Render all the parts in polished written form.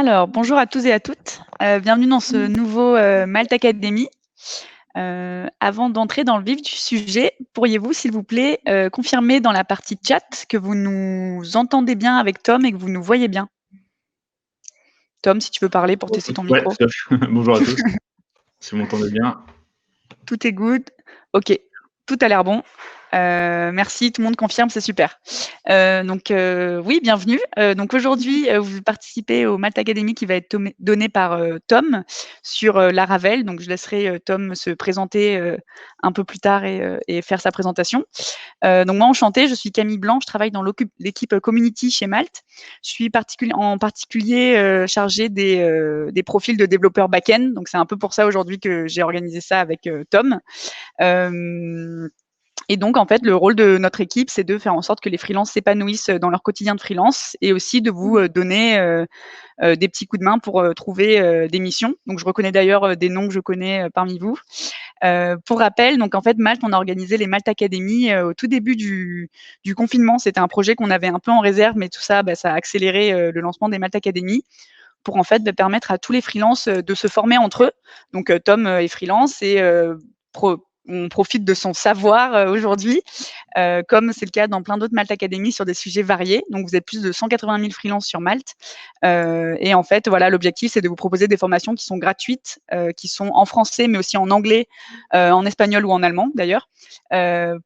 Alors, bonjour à tous et à toutes. Bienvenue dans ce nouveau Malte Academy. Avant d'entrer dans le vif du sujet, pourriez-vous, s'il vous plaît, confirmer dans la partie chat que vous nous entendez bien avec Tom et que vous nous voyez bien? Tom, si tu veux parler pour tester ton Ouais, micro. tout à fait. Bonjour à tous, si vous m'entendez bien. Tout est good. OK, tout a l'air bon. Merci, tout le monde confirme, c'est super. Oui, bienvenue. Donc aujourd'hui, vous participez au Malte Academy qui va être donné par Tom sur Laravel. Donc je laisserai Tom se présenter un peu plus tard et faire sa présentation. Donc moi, enchantée, je suis Camille Blanc, je travaille dans l'équipe Community chez Malte. Je suis en particulier chargée des profils de développeurs back-end. Donc c'est un peu pour ça aujourd'hui que j'ai organisé ça avec Tom. Et donc, en fait, le rôle de notre équipe, c'est de faire en sorte que les freelances s'épanouissent dans leur quotidien de freelance et aussi de vous donner des petits coups de main pour trouver des missions. Donc, je reconnais d'ailleurs des noms que je connais parmi vous. Pour rappel, donc en fait, Malte, on a organisé les Malte Academy au tout début du confinement. C'était un projet qu'on avait un peu en réserve, mais tout ça, ça a accéléré le lancement des Malte Academy pour en fait permettre à tous les freelances de se former entre eux. Donc Tom est freelance et on profite de son savoir aujourd'hui, comme c'est le cas dans plein d'autres Malte Academy sur des sujets variés. Donc vous êtes plus de 180 000 freelances sur Malte. Et en fait, voilà, l'objectif, c'est de vous proposer des formations qui sont gratuites, qui sont en français, mais aussi en anglais, en espagnol ou en allemand d'ailleurs,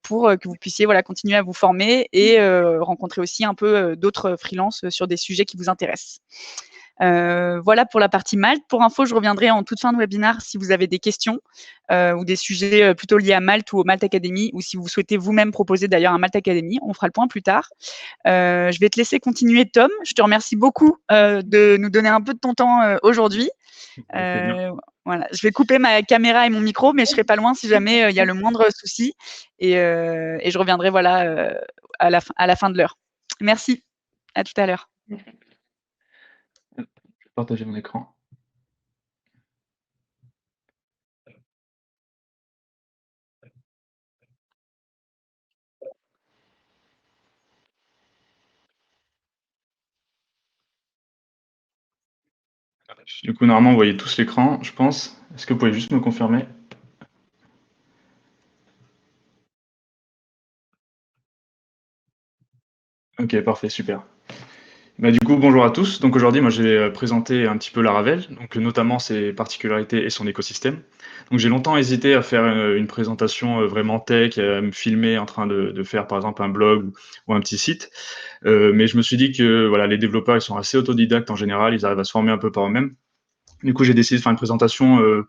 pour que vous puissiez voilà, continuer à vous former et rencontrer aussi un peu d'autres freelances sur des sujets qui vous intéressent. Voilà pour la partie Malte. Pour info, je reviendrai en toute fin de webinaire si vous avez des questions ou des sujets plutôt liés à Malte ou au Malte Academy, ou si vous souhaitez vous-même proposer d'ailleurs un Malte Academy. On fera le point plus tard. Je vais te laisser continuer, Tom. Je te remercie beaucoup de nous donner un peu de ton temps aujourd'hui. Voilà. Je vais couper ma caméra et mon micro, mais je serai pas loin si jamais il y a le moindre souci. Et je reviendrai voilà, à la fin de l'heure. Merci. À tout à l'heure. Je vais partager mon écran. Du coup, normalement, vous voyez tous l'écran, je pense. Est-ce que vous pouvez juste me confirmer? Ok, parfait, super. Du coup, bonjour à tous. Donc aujourd'hui, moi, je vais présenter un petit peu Laravel, donc notamment ses particularités et son écosystème. Donc j'ai longtemps hésité à faire une présentation vraiment tech, à me filmer en train de faire par exemple un blog ou un petit site. Mais je me suis dit que voilà, les développeurs, ils sont assez autodidactes en général, ils arrivent à se former un peu par eux-mêmes. Du coup, j'ai décidé de faire une présentation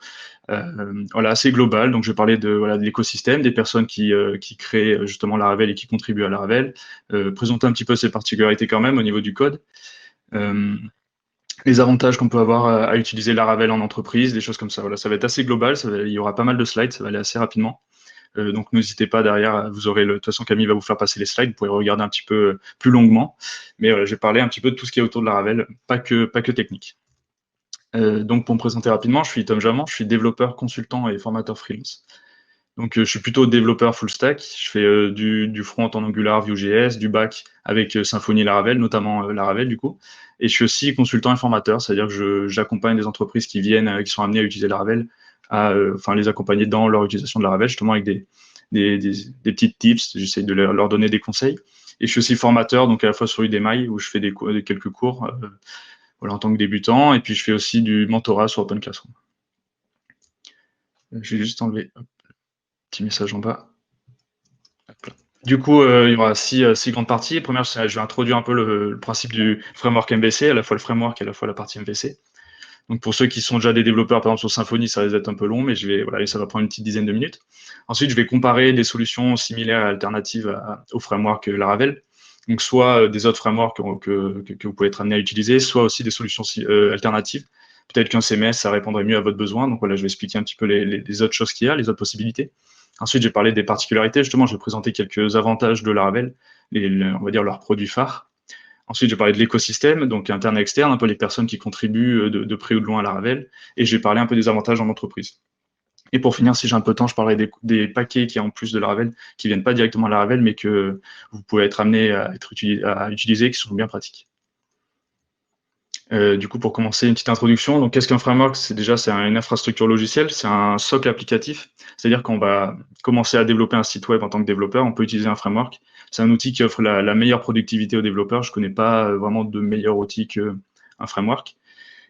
voilà, assez globale. Donc, je vais parler voilà, de l'écosystème, des personnes qui créent justement Laravel et qui contribuent à Laravel, présenter un petit peu ses particularités quand même au niveau du code, euh, les avantages qu'on peut avoir à utiliser Laravel en entreprise, des choses comme ça. Voilà, ça va être assez global, il y aura pas mal de slides, ça va aller assez rapidement. Donc, n'hésitez pas derrière, vous aurez de toute façon, Camille va vous faire passer les slides, vous pourrez regarder un petit peu plus longuement. Mais voilà, je vais parler un petit peu de tout ce qui est autour de Laravel, pas que technique. Donc, pour me présenter rapidement, je suis Tom Jamant, je suis développeur, consultant et formateur freelance. Donc, je suis plutôt développeur full stack. Je fais du front en Angular, Vue.js, du back avec Symfony Laravel, notamment Laravel du coup. Et je suis aussi consultant et formateur, c'est-à-dire que j'accompagne des entreprises qui viennent, qui sont amenées à utiliser Laravel, enfin les accompagner dans leur utilisation de Laravel, justement avec des petites tips. J'essaie de leur donner des conseils. Et je suis aussi formateur, donc à la fois sur Udemy où je fais quelques cours. Voilà, en tant que débutant, et puis je fais aussi du mentorat sur Open Classroom. Je vais juste enlever un petit message en bas. Du coup, il y aura six grandes parties. Première, je vais introduire un peu le principe du framework MVC, à la fois le framework et à la fois la partie MVC. Donc pour ceux qui sont déjà des développeurs, par exemple sur Symfony, ça risque d'être un peu long, mais voilà, ça va prendre une petite dizaine de minutes. Ensuite, je vais comparer des solutions similaires et alternatives au framework Laravel. Donc soit des autres frameworks que vous pouvez être amené à utiliser, soit aussi des solutions alternatives. Peut-être qu'un CMS, ça répondrait mieux à votre besoin. Donc voilà, je vais expliquer un petit peu les autres choses qu'il y a, les autres possibilités. Ensuite, je vais parler des particularités. Justement, je vais présenter quelques avantages de Laravel, on va dire leurs produits phares. Ensuite, je vais parler de l'écosystème, donc interne et externe, un peu les personnes qui contribuent de près ou de loin à Laravel. Et je vais parler un peu des avantages en entreprise. Et pour finir, si j'ai un peu de temps, je parlerai des paquets qui, en plus de Laravel, qui viennent pas directement à Laravel, mais que vous pouvez être amené à utiliser, qui sont bien pratiques. Du coup, pour commencer, une petite introduction. Donc, qu'est-ce qu'un framework? C'est une infrastructure logicielle, c'est un socle applicatif. C'est-à-dire qu'on va commencer à développer un site web en tant que développeur, on peut utiliser un framework. C'est un outil qui offre la meilleure productivité aux développeurs. Je connais pas vraiment de meilleur outil qu'un framework.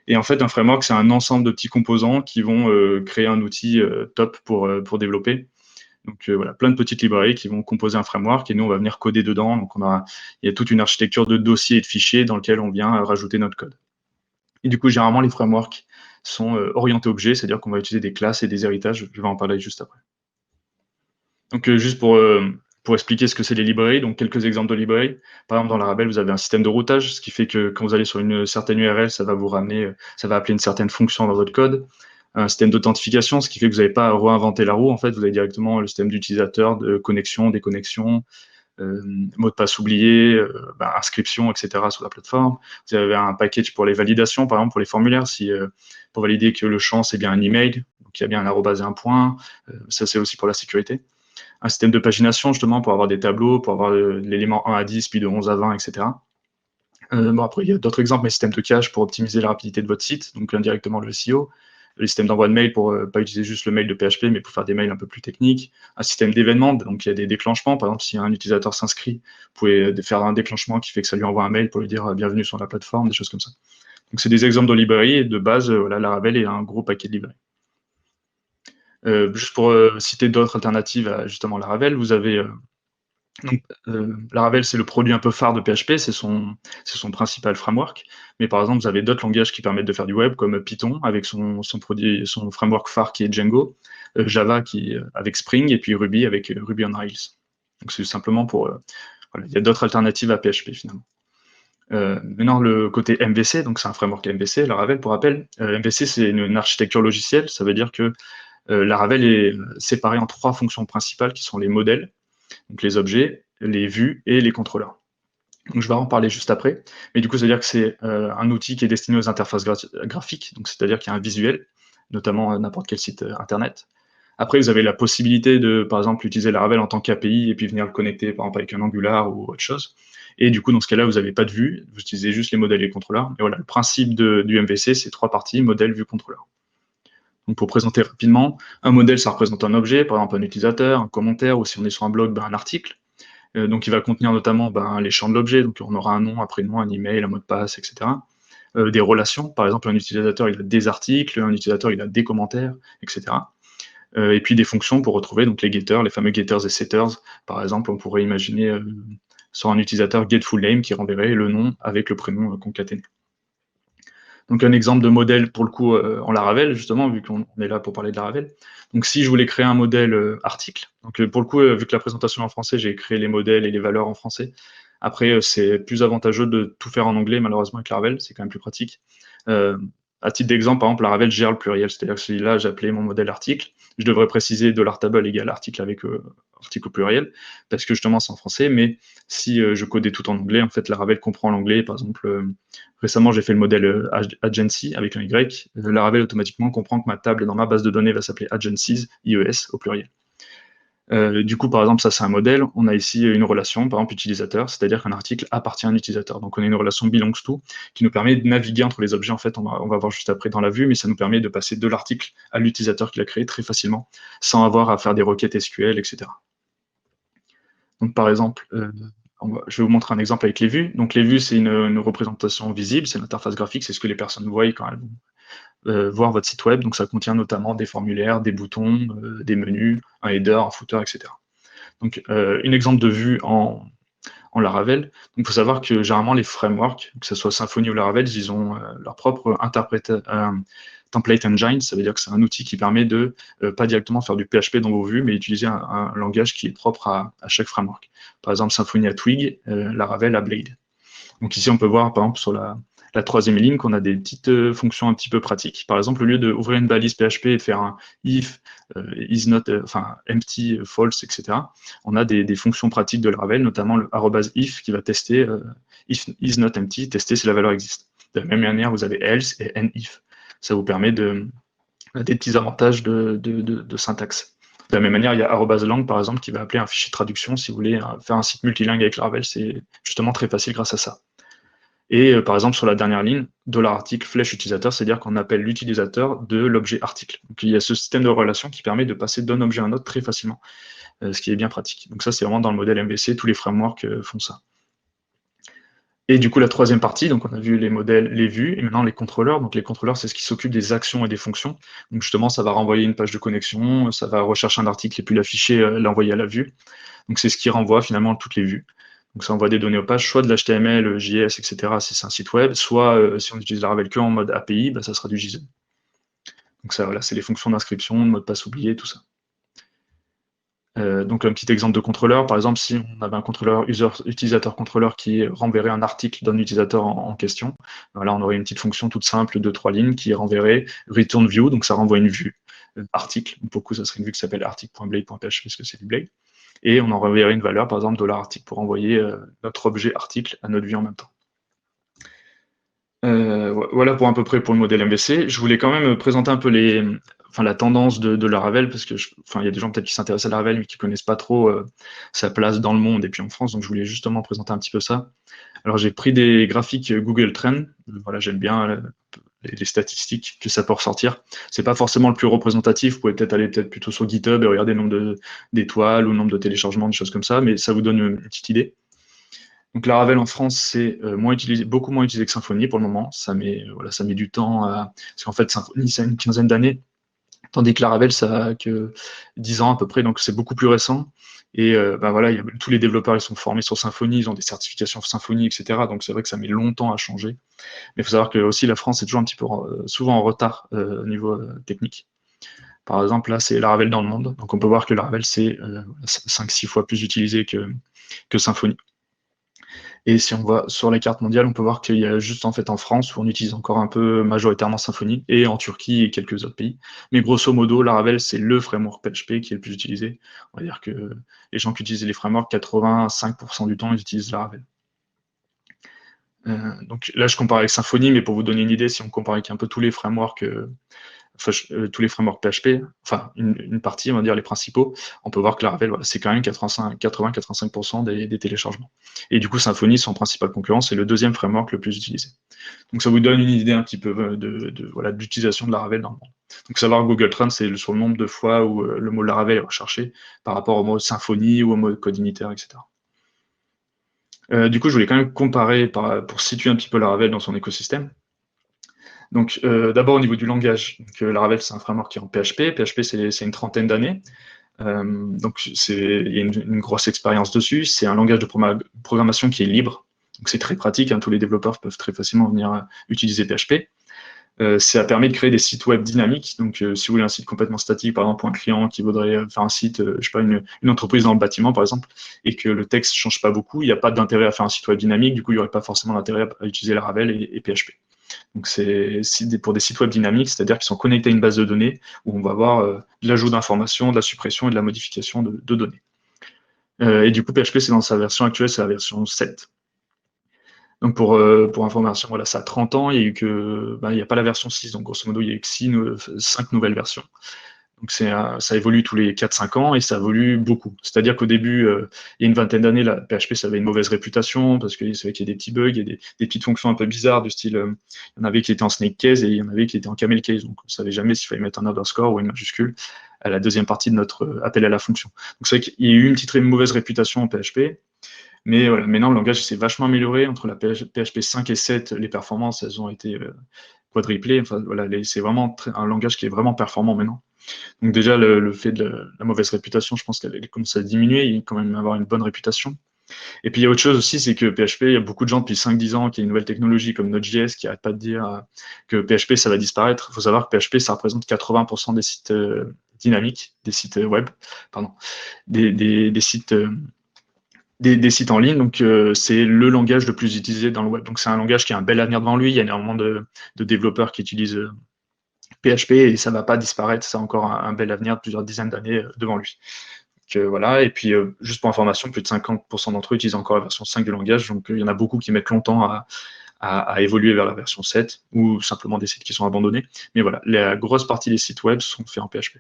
Et en fait, un framework, c'est un ensemble de petits composants qui vont créer un outil top pour développer. Donc voilà, plein de petites librairies qui vont composer un framework et nous, on va venir coder dedans. Donc il y a toute une architecture de dossiers et de fichiers dans lequel on vient rajouter notre code. Et du coup, généralement, les frameworks sont orientés objets, c'est-à-dire qu'on va utiliser des classes et des héritages. Je vais en parler juste après. Donc, juste pour expliquer ce que c'est les librairies, donc quelques exemples de librairies. Par exemple, dans Laravel, vous avez un système de routage, ce qui fait que quand vous allez sur une certaine URL, ça va vous ramener, ça va appeler une certaine fonction dans votre code. Un système d'authentification, ce qui fait que vous n'avez pas à réinventer la roue. En fait, vous avez directement le système d'utilisateur, de connexion, déconnexion, mot de passe oublié, inscription, etc. sur la plateforme. Vous avez un package pour les validations, par exemple pour les formulaires, pour valider que le champ c'est bien un email, donc il y a bien un arrobase et un point. Ça c'est aussi pour la sécurité. Un système de pagination justement pour avoir des tableaux, pour avoir l'élément 1 à 10, puis de 11 à 20, etc. Après, il y a d'autres exemples, mais système de cache pour optimiser la rapidité de votre site, donc indirectement le SEO. Le système d'envoi de mail pour pas utiliser juste le mail de PHP, mais pour faire des mails un peu plus techniques. Un système d'événements, donc il y a des déclenchements. Par exemple, si un utilisateur s'inscrit, vous pouvez faire un déclenchement qui fait que ça lui envoie un mail pour lui dire bienvenue sur la plateforme, des choses comme ça. Donc c'est des exemples de librairies, et de base, voilà, Laravel est un gros paquet de librairies. Juste pour citer d'autres alternatives à justement Laravel, vous avez donc, Laravel, c'est le produit un peu phare de PHP, c'est son principal framework. Mais par exemple, vous avez d'autres langages qui permettent de faire du web, comme Python, avec son framework phare qui est Django, Java avec Spring, et puis Ruby avec Ruby on Rails. Donc, c'est simplement voilà, il y a d'autres alternatives à PHP finalement. Maintenant, le côté MVC, donc c'est un framework MVC, Laravel pour rappel. MVC, c'est une architecture logicielle, ça veut dire que Laravel est séparé en 3 fonctions principales qui sont les modèles, donc les objets, les vues et les contrôleurs. Donc je vais en parler juste après, mais du coup, ça veut dire que c'est un outil qui est destiné aux interfaces graphiques, donc c'est-à-dire qu'il y a un visuel, notamment n'importe quel site internet. Après, vous avez la possibilité de, par exemple, utiliser Laravel en tant qu'API et puis venir le connecter, par exemple, avec un Angular ou autre chose. Et du coup, dans ce cas-là, vous n'avez pas de vue, vous utilisez juste les modèles et les contrôleurs. Et voilà, le principe du MVC, c'est 3 parties, modèle, vue, contrôleur. Donc pour présenter rapidement, un modèle, ça représente un objet, par exemple un utilisateur, un commentaire, ou si on est sur un blog, un article. Donc il va contenir notamment les champs de l'objet, donc on aura un nom, un prénom, un email, un mot de passe, etc. Des relations, par exemple un utilisateur il a des articles, un utilisateur il a des commentaires, etc. Et puis des fonctions pour retrouver donc les getters, les fameux getters et setters. Par exemple, on pourrait imaginer sur un utilisateur getFullName qui renverrait le nom avec le prénom concaténé. Donc un exemple de modèle pour le coup en Laravel, justement, vu qu'on est là pour parler de Laravel. Donc si je voulais créer un modèle article, donc pour le coup, vu que la présentation est en français, j'ai créé les modèles et les valeurs en français. Après, c'est plus avantageux de tout faire en anglais, malheureusement, avec Laravel, c'est quand même plus pratique. À titre d'exemple, par exemple, Laravel gère le pluriel, c'est-à-dire que si là j'appelais mon modèle article, je devrais préciser $table égale article avec article au pluriel, parce que justement c'est en français, mais si je codais tout en anglais, en fait Laravel comprend l'anglais. Par exemple, récemment j'ai fait le modèle Agency avec un Y, Laravel automatiquement comprend que ma table dans ma base de données va s'appeler Agencies, IES au pluriel. Du coup, par exemple, ça c'est un modèle. On a ici une relation, par exemple utilisateur, c'est-à-dire qu'un article appartient à un utilisateur. Donc on a une relation belongs to qui nous permet de naviguer entre les objets. En fait, on va voir juste après dans la vue, mais ça nous permet de passer de l'article à l'utilisateur qui l'a créé très facilement, sans avoir à faire des requêtes SQL, etc. Donc par exemple, je vais vous montrer un exemple avec les vues. Donc les vues, c'est une représentation visible, c'est l'interface graphique, c'est ce que les personnes voient quand elles vont voir votre site web. Donc ça contient notamment des formulaires, des boutons, des menus, un header, un footer, etc. Donc un exemple de vue en Laravel. Donc il faut savoir que généralement les frameworks, que ce soit Symfony ou Laravel, ils ont leur propre template engine. Ça veut dire que c'est un outil qui permet de pas directement faire du PHP dans vos vues, mais utiliser un langage qui est propre à chaque framework. Par exemple, Symfony à Twig, Laravel à Blade. Donc ici, on peut voir, par exemple, sur la 3e ligne, qu'on a des petites fonctions un petit peu pratiques. Par exemple, au lieu d'ouvrir une balise PHP et de faire un if, is not, empty, false, etc., on a des fonctions pratiques de Laravel, notamment le @if qui va tester if is not empty, tester si la valeur existe. De la même manière, vous avez else et nif. Ça vous permet des petits avantages de syntaxe. De la même manière, il y a @lang, par exemple, qui va appeler un fichier de traduction si vous voulez faire un site multilingue avec Laravel. C'est justement très facile grâce à ça. Et par exemple, sur la dernière ligne, $article flèche utilisateur, c'est-à-dire qu'on appelle l'utilisateur de l'objet article. Donc il y a ce système de relation qui permet de passer d'un objet à un autre très facilement, ce qui est bien pratique. Donc ça, c'est vraiment dans le modèle MVC, tous les frameworks font ça. Et du coup, la troisième partie, donc on a vu les modèles, les vues, et maintenant les contrôleurs. Donc les contrôleurs, c'est ce qui s'occupe des actions et des fonctions. Donc justement, ça va renvoyer une page de connexion, ça va rechercher un article et puis l'afficher, l'envoyer à la vue. Donc c'est ce qui renvoie finalement toutes les vues. Donc ça envoie des données aux pages, soit de l'HTML, JS, etc. si c'est un site web, soit si on utilise Laravel que en mode API, bah, ça sera du JSON. Donc ça, voilà, c'est les fonctions d'inscription, de mot de passe oublié, tout ça. Donc un petit exemple de contrôleur, par exemple, si on avait un contrôleur utilisateur contrôleur qui renverrait un article d'un utilisateur en question, voilà, on aurait une petite fonction toute simple de 3 lignes qui renverrait return view, donc ça renvoie une vue article. Pour le coup, ça serait une vue qui s'appelle article.blade.php parce que c'est du Blade. Et on en renverrait une valeur, par exemple $article, pour envoyer notre objet article à notre vue en même temps. Voilà pour à peu près pour le modèle MVC. Je voulais quand même présenter un peu la tendance de Laravel, parce que il y a des gens peut-être qui s'intéressent à Laravel, mais qui connaissent pas trop sa place dans le monde et puis en France, donc je voulais justement présenter un petit peu ça. Alors j'ai pris des graphiques Google Trends, voilà, j'aime bien les statistiques que ça peut ressortir. C'est pas forcément le plus représentatif, vous pouvez peut-être aller plutôt sur GitHub et regarder le nombre d'étoiles ou le nombre de téléchargements, des choses comme ça, mais ça vous donne une petite idée. Donc Laravel en France, c'est beaucoup moins utilisé que Symfony pour le moment. Ça met du temps parce qu'en fait, Symfony, ça a une quinzaine d'années, tandis que Laravel, ça a que 10 ans à peu près, donc c'est beaucoup plus récent. Et tous les développeurs, ils sont formés sur Symfony, ils ont des certifications Symfony, etc. Donc c'est vrai que ça met longtemps à changer. Mais il faut savoir que aussi la France est toujours un petit peu souvent en retard au niveau technique. Par exemple, là, c'est Laravel dans le monde. Donc on peut voir que Laravel, c'est 5-6 fois plus utilisé que Symfony. Et si on va sur les cartes mondiales, on peut voir qu'il y a juste en fait en France où on utilise encore un peu majoritairement Symfony, et en Turquie et quelques autres pays. Mais grosso modo, Laravel, c'est le framework PHP qui est le plus utilisé. On va dire que les gens qui utilisent les frameworks, 85% du temps, ils utilisent Laravel. Donc là, je compare avec Symfony, mais pour vous donner une idée, si on compare avec un peu tous les frameworks tous les frameworks PHP, enfin une partie, on va dire les principaux, on peut voir que Laravel, voilà, c'est quand même 80-85% des téléchargements. Et du coup, Symfony, son principal concurrent, c'est le deuxième framework le plus utilisé. Donc ça vous donne une idée un petit peu de l'utilisation de Laravel dans le monde. Donc savoir Google Trends, c'est sur le nombre de fois où le mot Laravel est recherché par rapport au mot Symfony ou au mot Codemeter, etc. Du coup, je voulais quand même comparer pour situer un petit peu Laravel dans son écosystème. Donc, d'abord au niveau du langage, Laravel, c'est un framework qui est en PHP. PHP, c'est une trentaine d'années. Donc, il y a une grosse expérience dessus. C'est un langage de programmation qui est libre. Donc, c'est très pratique, hein. Tous les développeurs peuvent très facilement venir utiliser PHP. Ça permet de créer des sites web dynamiques. Donc, si vous voulez un site complètement statique, par exemple, pour un client qui voudrait faire un site, je sais pas, une entreprise dans le bâtiment, par exemple, et que le texte change pas beaucoup, il n'y a pas d'intérêt à faire un site web dynamique. Du coup, il n'y aurait pas forcément d'intérêt à utiliser Laravel et PHP. Donc, c'est pour des sites web dynamiques, c'est-à-dire qu'ils sont connectés à une base de données où on va avoir de l'ajout d'informations, de la suppression et de la modification de données. Et du coup, PHP, c'est dans sa version actuelle, c'est la version 7. Donc, pour information, voilà, ça a 30 ans, il n'y a pas la version 6, donc grosso modo, il n'y a eu que 5 nouvelles versions. Donc ça évolue tous les 4-5 ans et ça évolue beaucoup. C'est-à-dire qu'au début, il y a une vingtaine d'années, la PHP, ça avait une mauvaise réputation parce qu'il y avait des petits bugs, il y a des petites fonctions un peu bizarres du style, il y en avait qui étaient en snake case et il y en avait qui étaient en camel case. Donc on ne savait jamais s'il fallait mettre un underscore ou une majuscule à la deuxième partie de notre appel à la fonction. Donc c'est vrai qu'il y a eu une petite mauvaise réputation en PHP. Mais voilà, maintenant, le langage s'est vachement amélioré. Entre la PHP 5 et 7, les performances, elles ont été quadruplées. Enfin, voilà, c'est vraiment un langage qui est vraiment performant maintenant. Donc déjà, le fait de la mauvaise réputation, je pense qu'elle commence à diminuer, il quand même avoir une bonne réputation. Et puis il y a autre chose aussi, c'est que PHP, il y a beaucoup de gens depuis 5-10 ans qui ont une nouvelle technologie comme Node.js qui n'arrêtent pas de dire que PHP, ça va disparaître. Il faut savoir que PHP, ça représente 80% des sites dynamiques, des sites web, pardon, des sites... des sites en ligne, donc c'est le langage le plus utilisé dans le web. Donc c'est un langage qui a un bel avenir devant lui. Il y a énormément de développeurs qui utilisent PHP et ça ne va pas disparaître. Ça a encore un bel avenir de plusieurs dizaines d'années devant lui. Donc, voilà. Et puis, juste pour information, plus de 50% d'entre eux utilisent encore la version 5 du langage. Donc, il y en a beaucoup qui mettent longtemps à évoluer vers la version 7 ou simplement des sites qui sont abandonnés. Mais voilà, la grosse partie des sites web sont faits en PHP.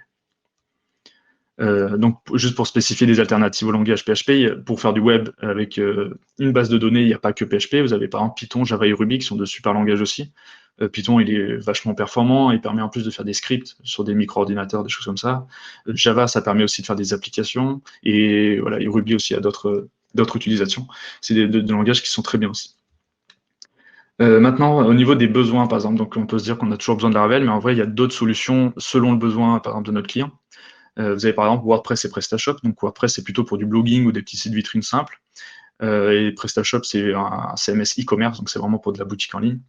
Donc, juste pour spécifier des alternatives au langage PHP, pour faire du web avec une base de données, il n'y a pas que PHP. Vous avez par exemple Python, Java et Ruby qui sont de super langages aussi. Python, il est vachement performant. Il permet en plus de faire des scripts sur des micro-ordinateurs, des choses comme ça. Java, ça permet aussi de faire des applications. Et voilà, et Ruby aussi a d'autres utilisations. C'est des langages qui sont très bien aussi. Maintenant, au niveau des besoins, par exemple, donc on peut se dire qu'on a toujours besoin de Laravel, mais en vrai, il y a d'autres solutions selon le besoin, par exemple, de notre client. Vous avez par exemple WordPress et PrestaShop. Donc WordPress, c'est plutôt pour du blogging ou des petits sites vitrines simples. Et PrestaShop, c'est un CMS e-commerce, donc c'est vraiment pour de la boutique en ligne.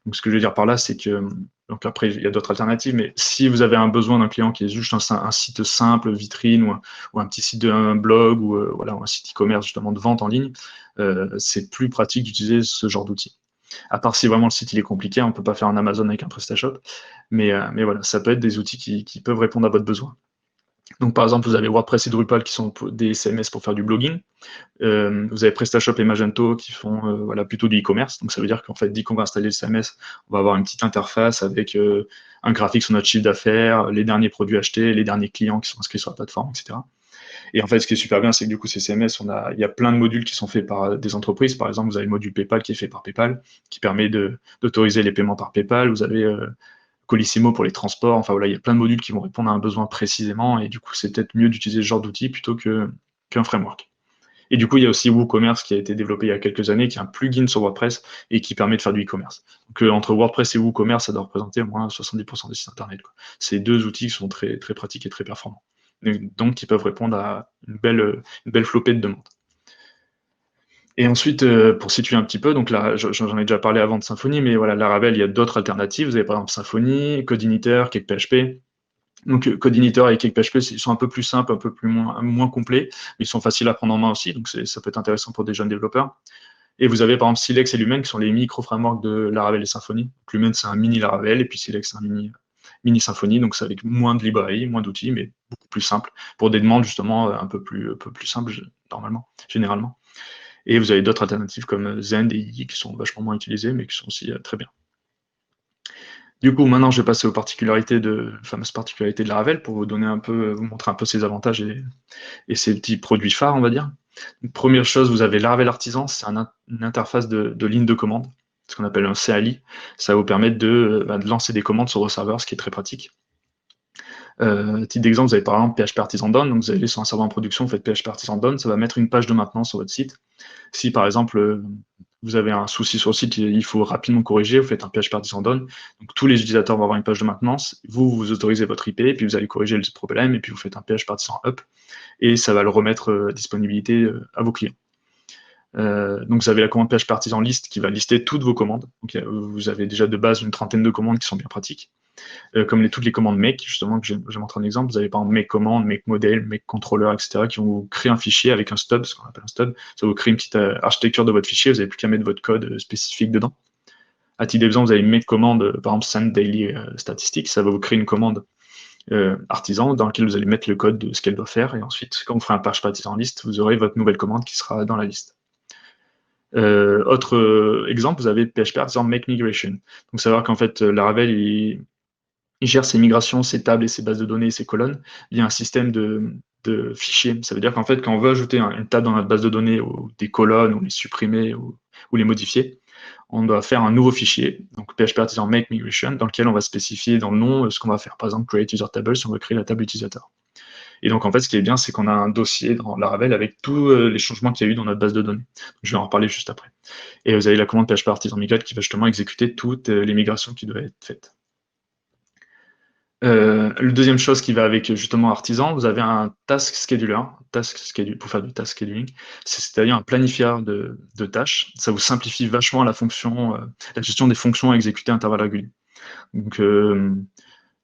Donc ce que je veux dire par là, c'est que, donc après, il y a d'autres alternatives, mais si vous avez un besoin d'un client qui est juste un site simple, vitrine, ou un petit site d'un blog, ou voilà, un site e-commerce justement de vente en ligne, c'est plus pratique d'utiliser ce genre d'outil. À part si vraiment le site il est compliqué, on ne peut pas faire un Amazon avec un PrestaShop, mais voilà, ça peut être des outils qui peuvent répondre à votre besoin. Donc, par exemple, vous avez WordPress et Drupal qui sont des CMS pour faire du blogging. Vous avez PrestaShop et Magento qui font voilà, plutôt du e-commerce. Donc, ça veut dire qu'en fait, dès qu'on va installer le CMS, on va avoir une petite interface avec un graphique sur notre chiffre d'affaires, les derniers produits achetés, les derniers clients qui sont inscrits sur la plateforme, etc. Et en fait, ce qui est super bien, c'est que du coup, ces CMS, il y a plein de modules qui sont faits par des entreprises. Par exemple, vous avez le module PayPal qui est fait par PayPal, qui permet d'autoriser les paiements par PayPal. Vous avez Colissimo pour les transports. Enfin voilà, il y a plein de modules qui vont répondre à un besoin précisément, et du coup, c'est peut-être mieux d'utiliser ce genre d'outil plutôt qu'un framework. Et du coup, il y a aussi WooCommerce qui a été développé il y a quelques années, qui est un plugin sur WordPress et qui permet de faire du e-commerce. Donc, entre WordPress et WooCommerce, ça doit représenter au moins 70% des sites internet, quoi. C'est deux outils qui sont très, très pratiques et très performants. Donc, qui peuvent répondre à une belle flopée de demandes. Et ensuite, pour situer un petit peu, donc là, j'en ai déjà parlé avant de Symfony, mais voilà, Laravel, il y a d'autres alternatives. Vous avez par exemple Symfony, CodeIgniter, CakePHP. Donc, CodeIgniter et CakePHP, ils sont un peu plus simples, un peu moins complets, mais ils sont faciles à prendre en main aussi, donc ça peut être intéressant pour des jeunes développeurs. Et vous avez par exemple Silex et Lumen qui sont les micro-frameworks de Laravel et Symfony. Donc, Lumen, c'est un mini Laravel, et puis Silex, c'est un mini Symfony, donc c'est avec moins de librairies, moins d'outils, mais beaucoup plus simple, pour des demandes justement un peu plus simples, normalement, généralement. Et vous avez d'autres alternatives comme Zend et Yi qui sont vachement moins utilisées, mais qui sont aussi très bien. Du coup, maintenant, je vais passer aux fameuses particularités de Laravel pour vous montrer un peu ses avantages et ses petits produits phares, on va dire. Donc, première chose, vous avez Laravel Artisan, c'est une interface de ligne de commande, ce qu'on appelle un CLI. Ça va vous permettre de lancer des commandes sur vos serveurs, ce qui est très pratique. Titre d'exemple, vous avez par exemple PHP Artisan Down, donc vous allez sur un serveur en production, vous faites PHP Artisan Down, ça va mettre une page de maintenance sur votre site. Si par exemple vous avez un souci sur le site, il faut rapidement corriger, vous faites un PHP Artisan Down, donc tous les utilisateurs vont avoir une page de maintenance, vous autorisez votre IP, et puis vous allez corriger le problème, et puis vous faites un PHP Artisan Up, et ça va le remettre à disponibilité à vos clients. Donc vous avez la commande PHP Artisan List qui va lister toutes vos commandes. Donc vous avez déjà de base une trentaine de commandes qui sont bien pratiques. Comme toutes les commandes make, justement, que je montre un exemple, vous avez par exemple make commande, make model, make controller, etc., qui vont vous créer un fichier avec un stub, ce qu'on appelle un stub. Ça va vous créer une petite architecture de votre fichier, vous n'avez plus qu'à mettre votre code spécifique dedans. À titre d'exemple, vous avez make commande, par exemple send daily statistics, ça va vous créer une commande artisan dans laquelle vous allez mettre le code de ce qu'elle doit faire, et ensuite, quand vous ferez un PHP Artisan list, vous aurez votre nouvelle commande qui sera dans la liste. Autre exemple, vous avez PHP Artisan make migration. Donc savoir qu'en fait, Laravel, il gère ses migrations, ses tables et ses bases de données et ses colonnes via un système de fichiers. Ça veut dire qu'en fait, quand on veut ajouter une table dans notre base de données, ou des colonnes, ou les supprimer, ou les modifier, on doit faire un nouveau fichier, donc PHP Artisan make migration, dans lequel on va spécifier dans le nom ce qu'on va faire. Par exemple, create user table, si on veut créer la table utilisateur. Et donc, en fait, ce qui est bien, c'est qu'on a un dossier dans Laravel avec tous les changements qu'il y a eu dans notre base de données. Donc, je vais en reparler juste après. Et vous avez la commande PHP Artisan migrate qui va justement exécuter toutes les migrations qui doivent être faites. La deuxième chose qui va avec justement Artisan, vous avez un task scheduler, pour faire du task scheduling, c'est-à-dire un planifieur de tâches. Ça vous simplifie vachement la gestion des fonctions à exécuter à intervalles réguliers. Donc,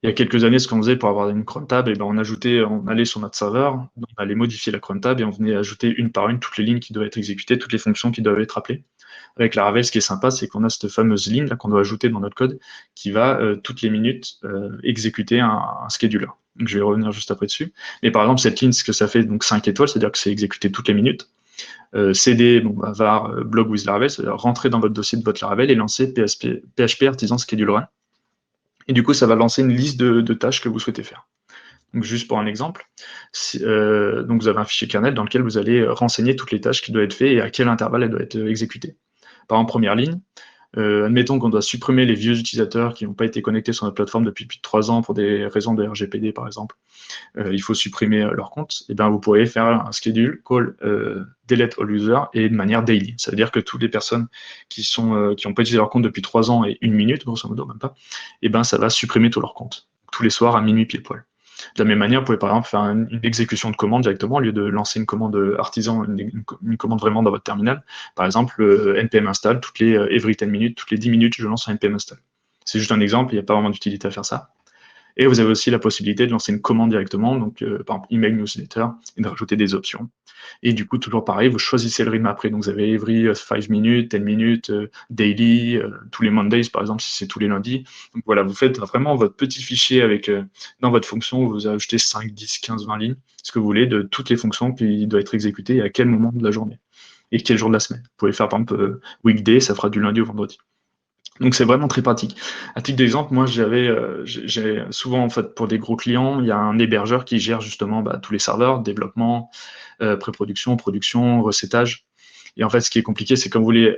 il y a quelques années, ce qu'on faisait pour avoir une cron tab, on allait sur notre serveur, on allait modifier la cron tab et on venait ajouter une par une toutes les lignes qui doivent être exécutées, toutes les fonctions qui doivent être appelées. Avec Laravel, ce qui est sympa, c'est qu'on a cette fameuse ligne là qu'on doit ajouter dans notre code qui va toutes les minutes exécuter un scheduler. Donc, je vais revenir juste après dessus. Mais par exemple, cette ligne, ce que ça fait, donc 5 étoiles, c'est-à-dire que c'est exécuté toutes les minutes. CD, var blog with Laravel, c'est-à-dire rentrer dans votre dossier de votre Laravel et lancer PHP Artisan Schedule Run. Et du coup, ça va lancer une liste de tâches que vous souhaitez faire. Donc, juste pour un exemple, donc vous avez un fichier kernel dans lequel vous allez renseigner toutes les tâches qui doivent être faites et à quel intervalle elles doivent être exécutées. Par exemple, première ligne, admettons qu'on doit supprimer les vieux utilisateurs qui n'ont pas été connectés sur notre plateforme depuis plus de 3 ans pour des raisons de RGPD, par exemple. Il faut supprimer leur compte. Et bien, vous pourrez faire un schedule call delete all user et de manière daily. Ça veut dire que toutes les personnes qui n'ont pas utilisé leur compte depuis 3 ans et 1 minute, grosso modo, même pas, et ben, ça va supprimer tout leur compte. Tous les soirs à minuit pile poil. De la même manière, vous pouvez par exemple faire une exécution de commande directement au lieu de lancer une commande artisan, une commande vraiment dans votre terminal. Par exemple, npm install, every 10 minutes, toutes les 10 minutes, je lance un npm install. C'est juste un exemple, il n'y a pas vraiment d'utilité à faire ça. Et vous avez aussi la possibilité de lancer une commande directement, donc par exemple email newsletter, et de rajouter des options. Et du coup, toujours pareil, vous choisissez le rythme après. Donc vous avez every 5 minutes, 10 minutes, daily, tous les Mondays par exemple, si c'est tous les lundis. Donc voilà, vous faites vraiment votre petit fichier avec dans votre fonction, vous ajoutez 5, 10, 15, 20 lignes, ce que vous voulez, de toutes les fonctions qui doivent être exécutées et à quel moment de la journée. Et quel jour de la semaine. Vous pouvez faire par exemple weekday, ça fera du lundi au vendredi. Donc c'est vraiment très pratique. À titre d'exemple, moi j'ai souvent en fait pour des gros clients, il y a un hébergeur qui gère justement tous les serveurs, développement, pré-production, production, recettage. Et en fait, ce qui est compliqué, c'est quand vous voulez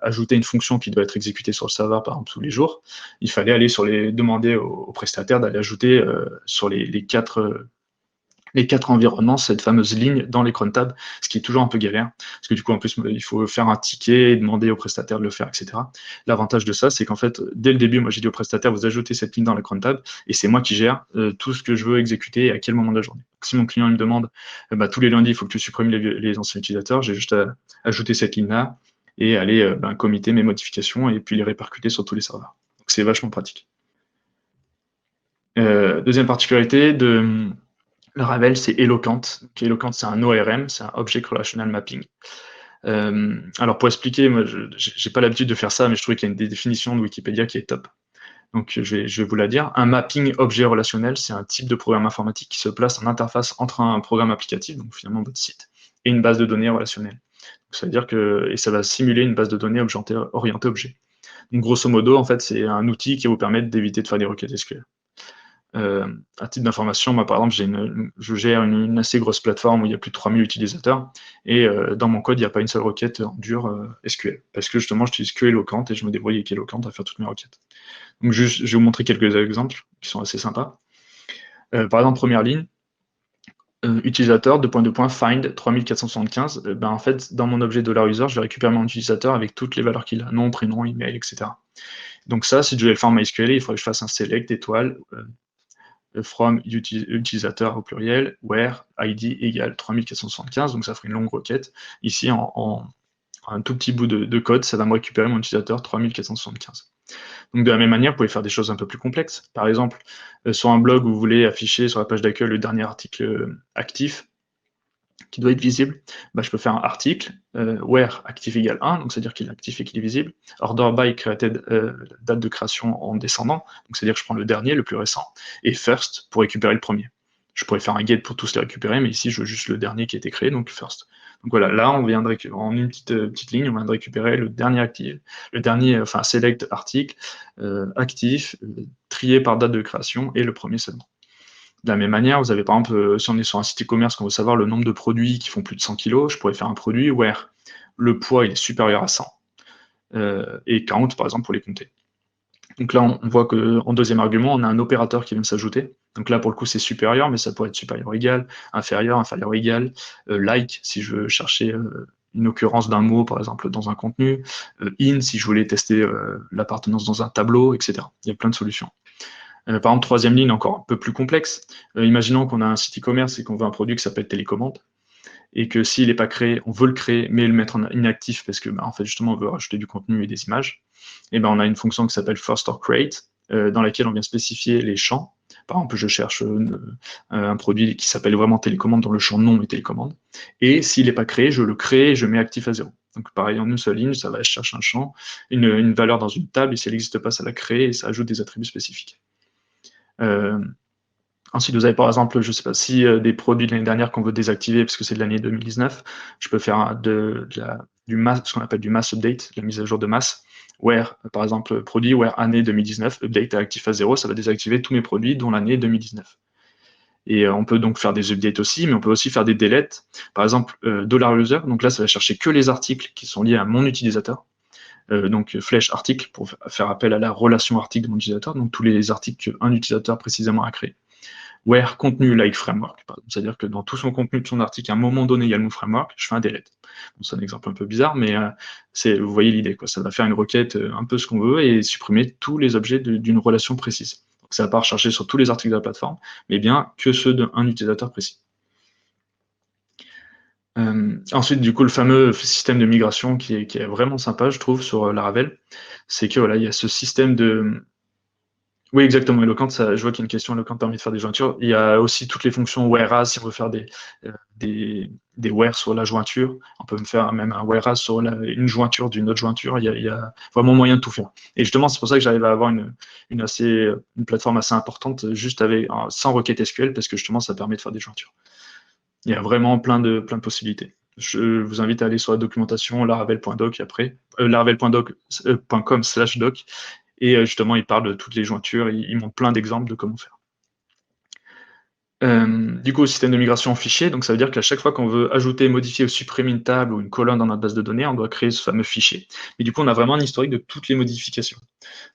ajouter une fonction qui doit être exécutée sur le serveur, par exemple tous les jours, il fallait aller demander au prestataire d'aller ajouter sur les quatre environnements, cette fameuse ligne dans les cron tabs, ce qui est toujours un peu galère, parce que du coup, en plus, il faut faire un ticket, demander au prestataire de le faire, etc. L'avantage de ça, c'est qu'en fait, dès le début, moi, j'ai dit au prestataire, vous ajoutez cette ligne dans la cron tab, et c'est moi qui gère tout ce que je veux exécuter et à quel moment de la journée. Donc, si mon client me demande, tous les lundis, il faut que tu supprimes les anciens utilisateurs, j'ai juste à ajouter cette ligne-là et aller commiter mes modifications et puis les répercuter sur tous les serveurs. Donc, c'est vachement pratique. Deuxième particularité de Laravel, c'est Eloquent. Donc, Eloquent, c'est un ORM, c'est un Object Relational Mapping. Alors, pour expliquer, moi, je n'ai pas l'habitude de faire ça, mais je trouvais qu'il y a une définition de Wikipédia qui est top. Donc, je vais vous la dire. Un mapping objet relationnel, c'est un type de programme informatique qui se place en interface entre un programme applicatif, donc finalement votre site, et une base de données relationnelle. Donc, ça veut dire que ça va simuler une base de données orientée objet. Donc, grosso modo, en fait, c'est un outil qui va vous permettre d'éviter de faire des requêtes SQL. À titre d'information, moi par exemple, je gère une assez grosse plateforme où il y a plus de 3000 utilisateurs et dans mon code, il n'y a pas une seule requête en dur SQL parce que justement, j'utilise que Eloquent et je me débrouille avec Eloquent à faire toutes mes requêtes. Donc, je vais vous montrer quelques exemples qui sont assez sympas. Par exemple, première ligne, utilisateur, find 3475. En fait, dans mon objet $user, je vais récupérer mon utilisateur avec toutes les valeurs qu'il a, nom, prénom, email, etc. Donc ça, si je devais le faire en MySQL, il faudrait que je fasse un select étoile from utilisateur au pluriel, where id égale 3475, donc ça ferait une longue requête. Ici, en un tout petit bout de code, ça va me récupérer mon utilisateur 3475. Donc de la même manière, vous pouvez faire des choses un peu plus complexes. Par exemple, sur un blog où vous voulez afficher sur la page d'accueil le dernier article actif, qui doit être visible, je peux faire un article, where actif égale 1, donc c'est-à-dire qu'il est actif et qu'il est visible, order by created, date de création en descendant, donc c'est-à-dire que je prends le dernier, le plus récent, et first pour récupérer le premier. Je pourrais faire un get pour tous les récupérer, mais ici je veux juste le dernier qui a été créé, donc first. Donc voilà, là on vient de en une petite ligne, on vient de récupérer le dernier actif, select article, actif, trié par date de création, et le premier seulement. De la même manière, vous avez par exemple, si on est sur un site e-commerce, qu'on veut savoir le nombre de produits qui font plus de 100 kg, je pourrais faire un produit where le poids il est supérieur à 100 et count par exemple pour les compter. Donc là, on voit qu'en deuxième argument, on a un opérateur qui vient de s'ajouter. Donc là, pour le coup, c'est supérieur, mais ça pourrait être supérieur égal, inférieur égal, like si je veux chercher une occurrence d'un mot, par exemple, dans un contenu, in si je voulais tester l'appartenance dans un tableau, etc. Il y a plein de solutions. Par exemple, troisième ligne, encore un peu plus complexe. Imaginons qu'on a un site e-commerce et qu'on veut un produit qui s'appelle télécommande, et que s'il n'est pas créé, on veut le créer, mais le mettre en inactif parce que, en fait, justement, on veut rajouter du contenu et des images. Et on a une fonction qui s'appelle first or create, dans laquelle on vient spécifier les champs. Par exemple, je cherche un produit qui s'appelle vraiment télécommande dans le champ nom et télécommande. Et s'il n'est pas créé, je le crée et je mets actif à 0. Donc pareil, en une seule ligne, ça va chercher un champ, une valeur dans une table, et si elle n'existe pas, ça la crée et ça ajoute des attributs spécifiques. Ensuite, vous avez par exemple, je ne sais pas si des produits de l'année dernière qu'on veut désactiver parce que c'est de l'année 2019, je peux faire ce qu'on appelle du mass update, la mise à jour de masse, where, par exemple, produit, where année 2019, update à actif à 0, ça va désactiver tous mes produits dont l'année 2019. Et on peut donc faire des updates aussi, mais on peut aussi faire des deletes. Par exemple, $user, donc là, ça va chercher que les articles qui sont liés à mon utilisateur. Donc flèche article pour faire appel à la relation article de mon utilisateur, donc tous les articles qu'un utilisateur précisément a créé. Where contenu like framework, c'est-à-dire que dans tout son contenu de son article, à un moment donné, il y a le mot framework, je fais un delete. Bon, c'est un exemple un peu bizarre, mais vous voyez l'idée, quoi. Ça va faire une requête un peu ce qu'on veut et supprimer tous les objets d'une relation précise. Donc ça va pas recharger sur tous les articles de la plateforme, mais bien que ceux d'un utilisateur précis. Ensuite, du coup, le fameux système de migration qui est vraiment sympa, je trouve, sur Laravel, c'est que voilà, il y a ce système de, oui, exactement. Eloquent, ça, je vois qu'il y a une question. Eloquent permet de faire des jointures. Il y a aussi toutes les fonctions whereas, si on veut faire des where sur la jointure. On peut faire même un whereas sur une jointure d'une autre jointure. Il y a vraiment moyen de tout faire. Et justement, c'est pour ça que j'arrive à avoir une plateforme assez importante juste sans requête SQL, parce que justement, ça permet de faire des jointures. Il y a vraiment plein de possibilités. Je vous invite à aller sur la documentation laravel.doc après, laravel.com/doc, et justement, il parle de toutes les jointures, il montre plein d'exemples de comment faire. Du coup, au système de migration en fichier, donc ça veut dire qu'à chaque fois qu'on veut ajouter, modifier ou supprimer une table ou une colonne dans notre base de données, on doit créer ce fameux fichier. Mais du coup, on a vraiment un historique de toutes les modifications.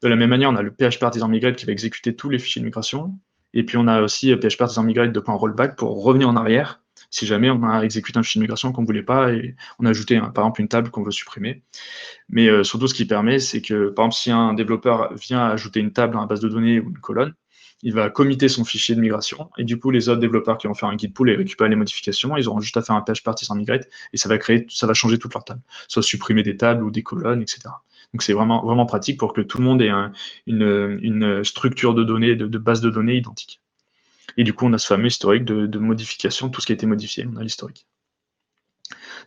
De la même manière, on a le PHP Artisan Migrate qui va exécuter tous les fichiers de migration, et puis on a aussi PHP Artisan Migrate .rollback pour revenir en arrière si jamais on a exécuté un fichier de migration qu'on ne voulait pas et on a ajouté par exemple une table qu'on veut supprimer. Mais surtout, ce qui permet, c'est que, par exemple, si un développeur vient ajouter une table dans la base de données ou une colonne, il va committer son fichier de migration, et du coup, les autres développeurs qui vont faire un git pull et récupérer les modifications, ils auront juste à faire un PHP Artisan Migrate, et ça va changer toute leur table, soit supprimer des tables ou des colonnes, etc. Donc c'est vraiment, vraiment pratique pour que tout le monde ait une structure de données, de base de données identique. Et du coup, on a ce fameux historique de modification, tout ce qui a été modifié, on a l'historique.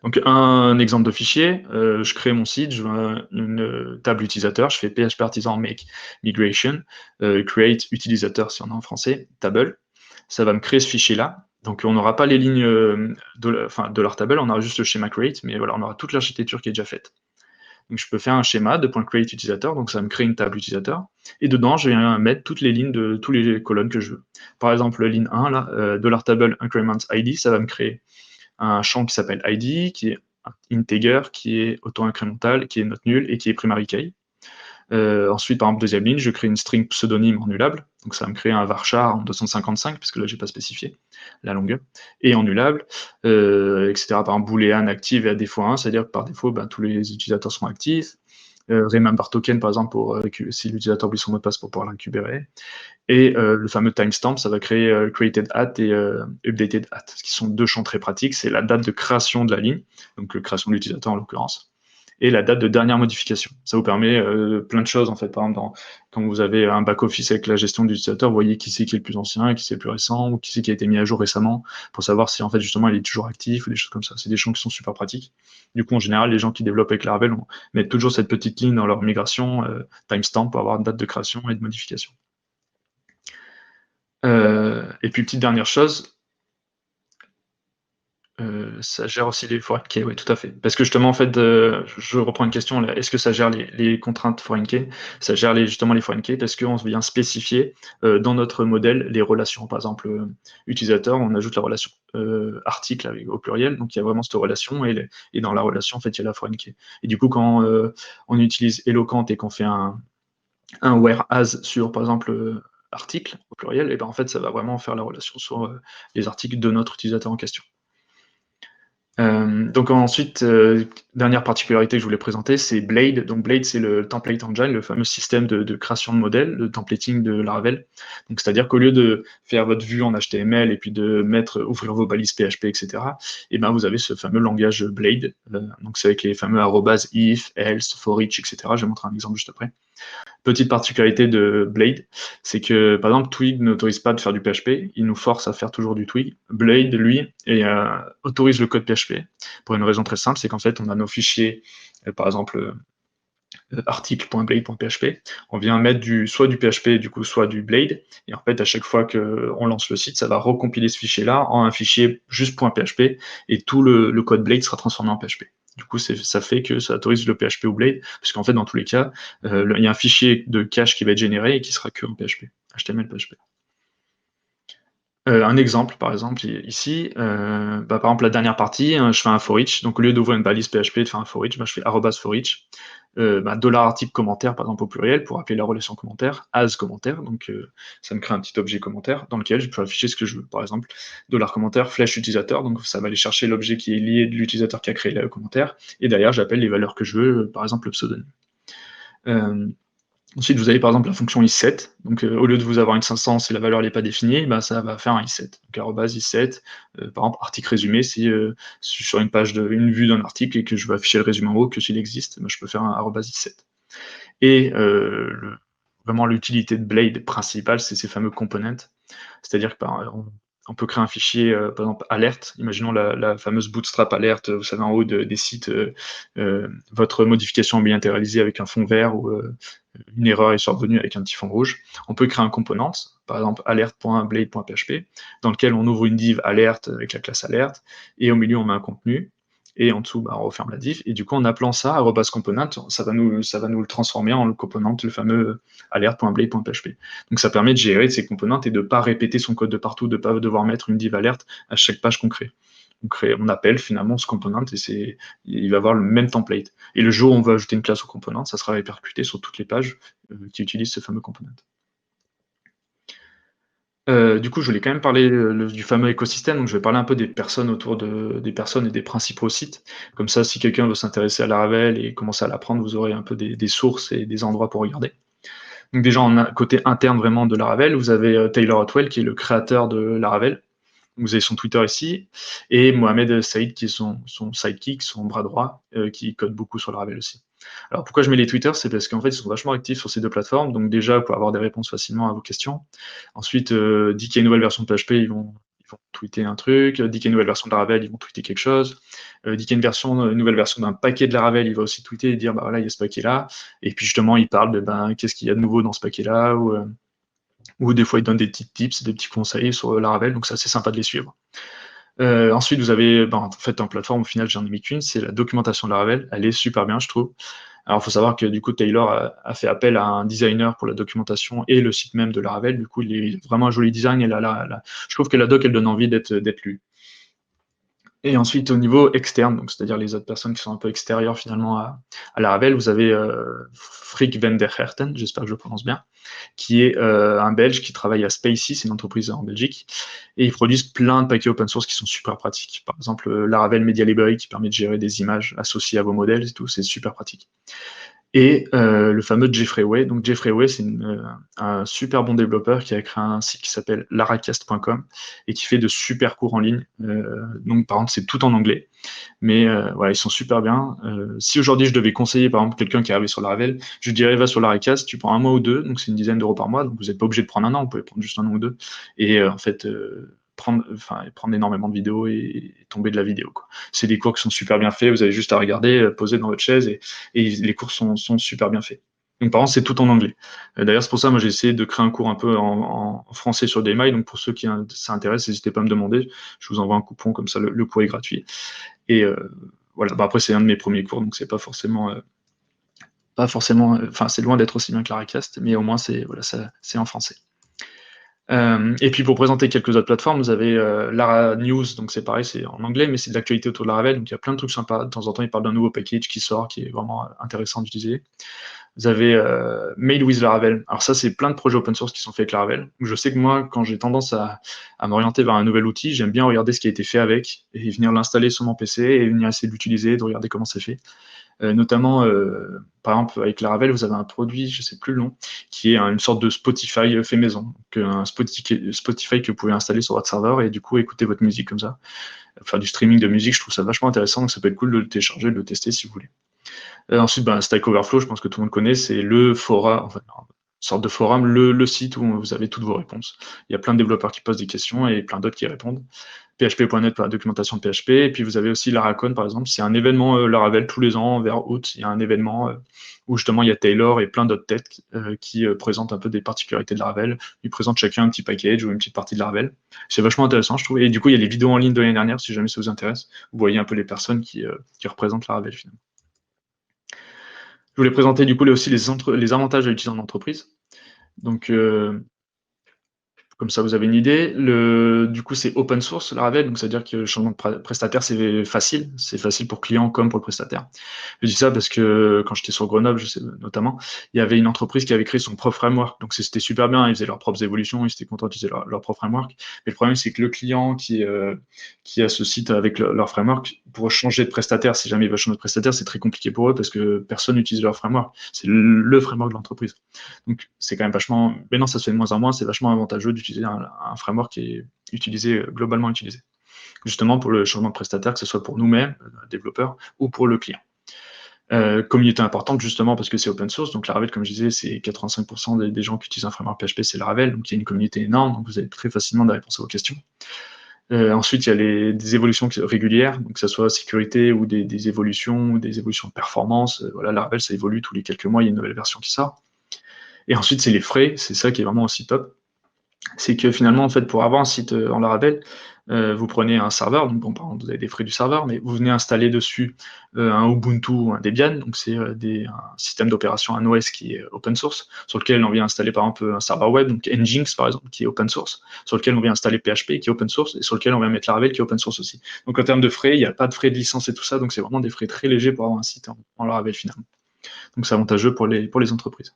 Donc un exemple de fichier, je crée mon site, je veux une table utilisateur, je fais PHP Artisan make migration, create utilisateur si on est en français, table. Ça va me créer ce fichier-là. Donc on n'aura pas les lignes de leur table, on aura juste le schéma create, mais voilà, on aura toute l'architecture qui est déjà faite. Donc je peux faire un schéma de .create utilisateur, donc ça va me créer une table utilisateur, et dedans je viens mettre toutes les lignes de toutes les colonnes que je veux. Par exemple, la ligne 1, là, de leur table increment ID, ça va me créer un champ qui s'appelle ID, qui est integer, qui est auto-incrémental, qui est note nulle et qui est primary key. Ensuite, par exemple, deuxième ligne, je crée une string pseudonyme en nullable, donc ça va me créer un varchar en 255, parce que là, j'ai pas spécifié la longueur, et en nullable, etc. Par exemple, boolean active et à défaut 1, c'est-à-dire que par défaut, tous les utilisateurs sont actifs. Remember token, par exemple, si l'utilisateur oublie son mot de passe pour pouvoir le récupérer. Et le fameux timestamp, ça va créer created at et updated at, ce qui sont deux champs très pratiques. C'est la date de création de la ligne, donc création de l'utilisateur en l'occurrence, et la date de dernière modification. Ça vous permet plein de choses, en fait. Par exemple, quand vous avez un back-office avec la gestion de l'utilisateur, vous voyez qui c'est qui est le plus ancien, qui c'est le plus récent, ou qui c'est qui a été mis à jour récemment, pour savoir si, en fait, justement, il est toujours actif, ou des choses comme ça. C'est des champs qui sont super pratiques. Du coup, en général, les gens qui développent avec Laravel mettent toujours cette petite ligne dans leur migration, timestamp, pour avoir une date de création et de modification. Et puis, petite dernière chose, ça gère aussi les foreign key, oui, tout à fait. Parce que justement, en fait, je reprends une question là. Est-ce que ça gère les contraintes foreign key? Ça gère justement les foreign key parce qu'on vient spécifier dans notre modèle les relations. Par exemple, utilisateur, on ajoute la relation article au pluriel, donc il y a vraiment cette relation et dans la relation, en fait, il y a la foreign key. Et du coup, quand on utilise Eloquent et qu'on fait un whereas sur, par exemple, article au pluriel, et ben en fait, ça va vraiment faire la relation sur les articles de notre utilisateur en question. Donc ensuite, dernière particularité que je voulais présenter, c'est Blade. Donc Blade, c'est le template engine, le fameux système de création de modèles, le templating de Laravel. Donc c'est-à-dire qu'au lieu de faire votre vue en HTML et puis de ouvrir vos balises PHP, etc., et ben vous avez ce fameux langage Blade. Donc c'est avec les fameux arrobas, if, else, for each, etc. Je vais montrer un exemple juste après. Petite particularité de Blade, c'est que par exemple Twig n'autorise pas de faire du PHP, il nous force à faire toujours du Twig. Blade, lui, autorise le code PHP pour une raison très simple, c'est qu'en fait on a nos fichiers, par exemple article.blade.php, on vient mettre soit du PHP du coup, soit du Blade, et en fait à chaque fois qu'on lance le site, ça va recompiler ce fichier-là en un fichier juste .php, et tout le code Blade sera transformé en PHP. Du coup, ça fait que ça autorise le PHP ou Blade, puisqu'en fait, dans tous les cas, il y a un fichier de cache qui va être généré et qui sera que en PHP, HTML, PHP. Un exemple, par exemple, ici, par exemple, la dernière partie, je fais un for each, donc au lieu d'ouvrir une balise PHP et de faire un for each, je fais @for each, $article commentaire, par exemple, au pluriel, pour appeler la relation commentaire, as commentaire, donc ça me crée un petit objet commentaire dans lequel je peux afficher ce que je veux. Par exemple, $commentaire flèche utilisateur, donc ça va aller chercher l'objet qui est lié de l'utilisateur qui a créé le commentaire, et derrière, j'appelle les valeurs que je veux, par exemple, le pseudonyme. Ensuite, vous avez par exemple la fonction isset. Donc, au lieu de vous avoir une 500, si la valeur n'est pas définie, ça va faire un isset. Donc, @isset, par exemple, article résumé, si je suis sur une page, une vue d'un article et que je veux afficher le résumé en haut, que s'il existe, je peux faire un @isset. Et vraiment, l'utilité de Blade principale, c'est ces fameux components. C'est-à-dire que on peut créer un fichier, par exemple, alerte. Imaginons la fameuse Bootstrap alerte, vous savez, en haut des sites, votre modification est bien été réalisée avec un fond vert ou une erreur est survenue avec un petit fond rouge. On peut créer un component, par exemple alert.blade.php, dans lequel on ouvre une div alerte avec la classe alerte, et au milieu on met un contenu, et en dessous on referme la div, et du coup en appelant ça @component, ça va nous le transformer en le component, le fameux alert.blade.php. Donc ça permet de gérer ces components et de ne pas répéter son code de partout, de ne pas devoir mettre une div alerte à chaque page qu'on crée. On appelle finalement ce component et il va avoir le même template. Et le jour où on veut ajouter une classe au component, ça sera répercuté sur toutes les pages qui utilisent ce fameux component. Du coup, je voulais quand même parler du fameux écosystème, donc je vais parler un peu des personnes autour des personnes et des principaux sites. Comme ça, si quelqu'un veut s'intéresser à Laravel et commencer à l'apprendre, vous aurez un peu des sources et des endroits pour regarder. Donc déjà, côté interne vraiment de Laravel, vous avez Taylor Otwell, qui est le créateur de Laravel. Vous avez son Twitter ici, et Mohamed Saïd, qui est son sidekick, son bras droit, qui code beaucoup sur Laravel aussi. Alors pourquoi je mets les Twitter? C'est parce qu'en fait, ils sont vachement actifs sur ces deux plateformes, donc déjà, pour avoir des réponses facilement à vos questions. Ensuite, dès qu'il y a une nouvelle version de PHP, ils vont tweeter un truc. Dès qu'il y a une nouvelle version de Laravel, ils vont tweeter quelque chose. Dès qu'il y a une nouvelle version d'un paquet de Laravel, il va aussi tweeter et dire, voilà, il y a ce paquet-là. Et puis justement, il parle de, qu'est-ce qu'il y a de nouveau dans ce paquet-là, ou des fois, il donne des petits tips, des petits conseils sur Laravel, donc c'est assez sympa de les suivre. Ensuite, vous avez, en fait, en plateforme, au final, j'en ai mis qu'une, c'est la documentation de Laravel. Elle est super bien, je trouve. Alors, il faut savoir que du coup, Taylor a fait appel à un designer pour la documentation et le site même de Laravel. Du coup, il est vraiment un joli design et je trouve que la doc, elle donne envie d'être lue. Et ensuite, au niveau externe, donc c'est-à-dire les autres personnes qui sont un peu extérieures finalement à Laravel, vous avez Frick van der Herten, j'espère que je le prononce bien, qui est un Belge qui travaille à Spacy, c'est une entreprise en Belgique, et ils produisent plein de paquets open source qui sont super pratiques. Par exemple, Laravel Media Library qui permet de gérer des images associées à vos modèles et tout, c'est super pratique. Et le fameux Jeffrey Way. Donc Jeffrey Way, c'est un super bon développeur qui a créé un site qui s'appelle laracast.com et qui fait de super cours en ligne. Donc par exemple, c'est tout en anglais, mais voilà, ils sont super bien. Si aujourd'hui je devais conseiller par exemple quelqu'un qui est arrivé sur Laravel, je dirais va sur Laracast, tu prends un mois ou deux, donc c'est une dizaine d'euros par mois, donc vous n'êtes pas obligé de prendre un an, vous pouvez prendre juste un an ou deux, et en fait prendre énormément de vidéos et tomber de la vidéo, quoi. C'est des cours qui sont super bien faits, vous avez juste à regarder, poser dans votre chaise et les cours sont super bien faits. Donc par contre, c'est tout en anglais. D'ailleurs, c'est pour ça, moi, j'ai essayé de créer un cours un peu en français sur DMI. Donc pour ceux qui s'intéressent, n'hésitez pas à me demander. Je vous envoie un coupon, comme ça, le cours est gratuit. Et voilà. Après, c'est un de mes premiers cours, donc c'est pas forcément, enfin, c'est loin d'être aussi bien que Laracast, mais au moins, c'est en français. Et puis pour présenter quelques autres plateformes, vous avez Lara News, donc c'est pareil, c'est en anglais, mais c'est de l'actualité autour de Laravel, donc il y a plein de trucs sympas. De temps en temps, ils parlent d'un nouveau package qui sort, qui est vraiment intéressant d'utiliser. Vous avez Mail with Laravel. Alors ça, c'est plein de projets open source qui sont faits avec Laravel. Je sais que moi, quand j'ai tendance à m'orienter vers un nouvel outil, j'aime bien regarder ce qui a été fait avec, et venir l'installer sur mon PC, et venir essayer de l'utiliser, de regarder comment c'est fait. Notamment, par exemple, avec Laravel, vous avez un produit, je ne sais plus le nom, qui est une sorte de Spotify fait maison. Donc, un Spotify que vous pouvez installer sur votre serveur et du coup écouter votre musique comme ça. Faire du streaming de musique, je trouve ça vachement intéressant, donc ça peut être cool de le télécharger, de le tester si vous voulez. Ensuite, Stack Overflow, je pense que tout le monde connaît, c'est le forum, enfin, une sorte de forum, le site où vous avez toutes vos réponses. Il y a plein de développeurs qui posent des questions et plein d'autres qui répondent. php.net pour la documentation de PHP, et puis vous avez aussi Laracon, par exemple, c'est un événement Laravel tous les ans, vers août, il y a un événement où justement il y a Taylor et plein d'autres têtes qui présentent un peu des particularités de Laravel, ils présentent chacun un petit package ou une petite partie de Laravel. C'est vachement intéressant, je trouve, et du coup il y a les vidéos en ligne de l'année dernière, si jamais ça vous intéresse, vous voyez un peu les personnes qui représentent Laravel finalement. Je voulais présenter du coup aussi les avantages à utiliser en entreprise. Donc, Comme ça, vous avez une idée. Du coup, c'est open source, Laravel, donc c'est-à-dire que le changement de prestataire, c'est facile. C'est facile pour le client comme pour le prestataire. Je dis ça parce que quand j'étais sur Grenoble, je sais, notamment, il y avait une entreprise qui avait créé son propre framework. Donc c'était super bien, ils faisaient leurs propres évolutions, ils étaient contents d'utiliser leur propre framework. Mais le problème, c'est que le client qui a ce site avec leur framework, pour changer de prestataire, si jamais il va changer de prestataire, c'est très compliqué pour eux parce que personne n'utilise leur framework. C'est le framework de l'entreprise. Donc c'est quand même vachement, mais non, ça se fait de moins en moins, c'est vachement avantageux d'utiliser un framework qui est utilisé, globalement utilisé. Justement pour le changement de prestataire, que ce soit pour nous-mêmes, développeurs, ou pour le client. Communauté importante justement parce que c'est open source, donc Laravel, comme je disais, c'est 85% des gens qui utilisent un framework PHP, c'est Laravel, donc il y a une communauté énorme, donc vous avez très facilement des réponses à vos questions. Ensuite, il y a des évolutions régulières, donc que ce soit sécurité ou des évolutions, ou des évolutions de performance. Voilà, Laravel, ça évolue tous les quelques mois, il y a une nouvelle version qui sort. Et ensuite, c'est les frais, c'est ça qui est vraiment aussi top. C'est que finalement, en fait, pour avoir un site en Laravel, vous prenez un serveur, donc bon, par exemple, vous avez des frais du serveur, mais vous venez installer dessus un Ubuntu ou un Debian, donc c'est un système d'opération, un OS qui est open source, sur lequel on vient installer par exemple un serveur web, donc Nginx par exemple, qui est open source, sur lequel on vient installer PHP qui est open source, et sur lequel on vient mettre Laravel qui est open source aussi. Donc en termes de frais, il n'y a pas de frais de licence et tout ça, donc c'est vraiment des frais très légers pour avoir un site en Laravel finalement. Donc c'est avantageux pour les entreprises.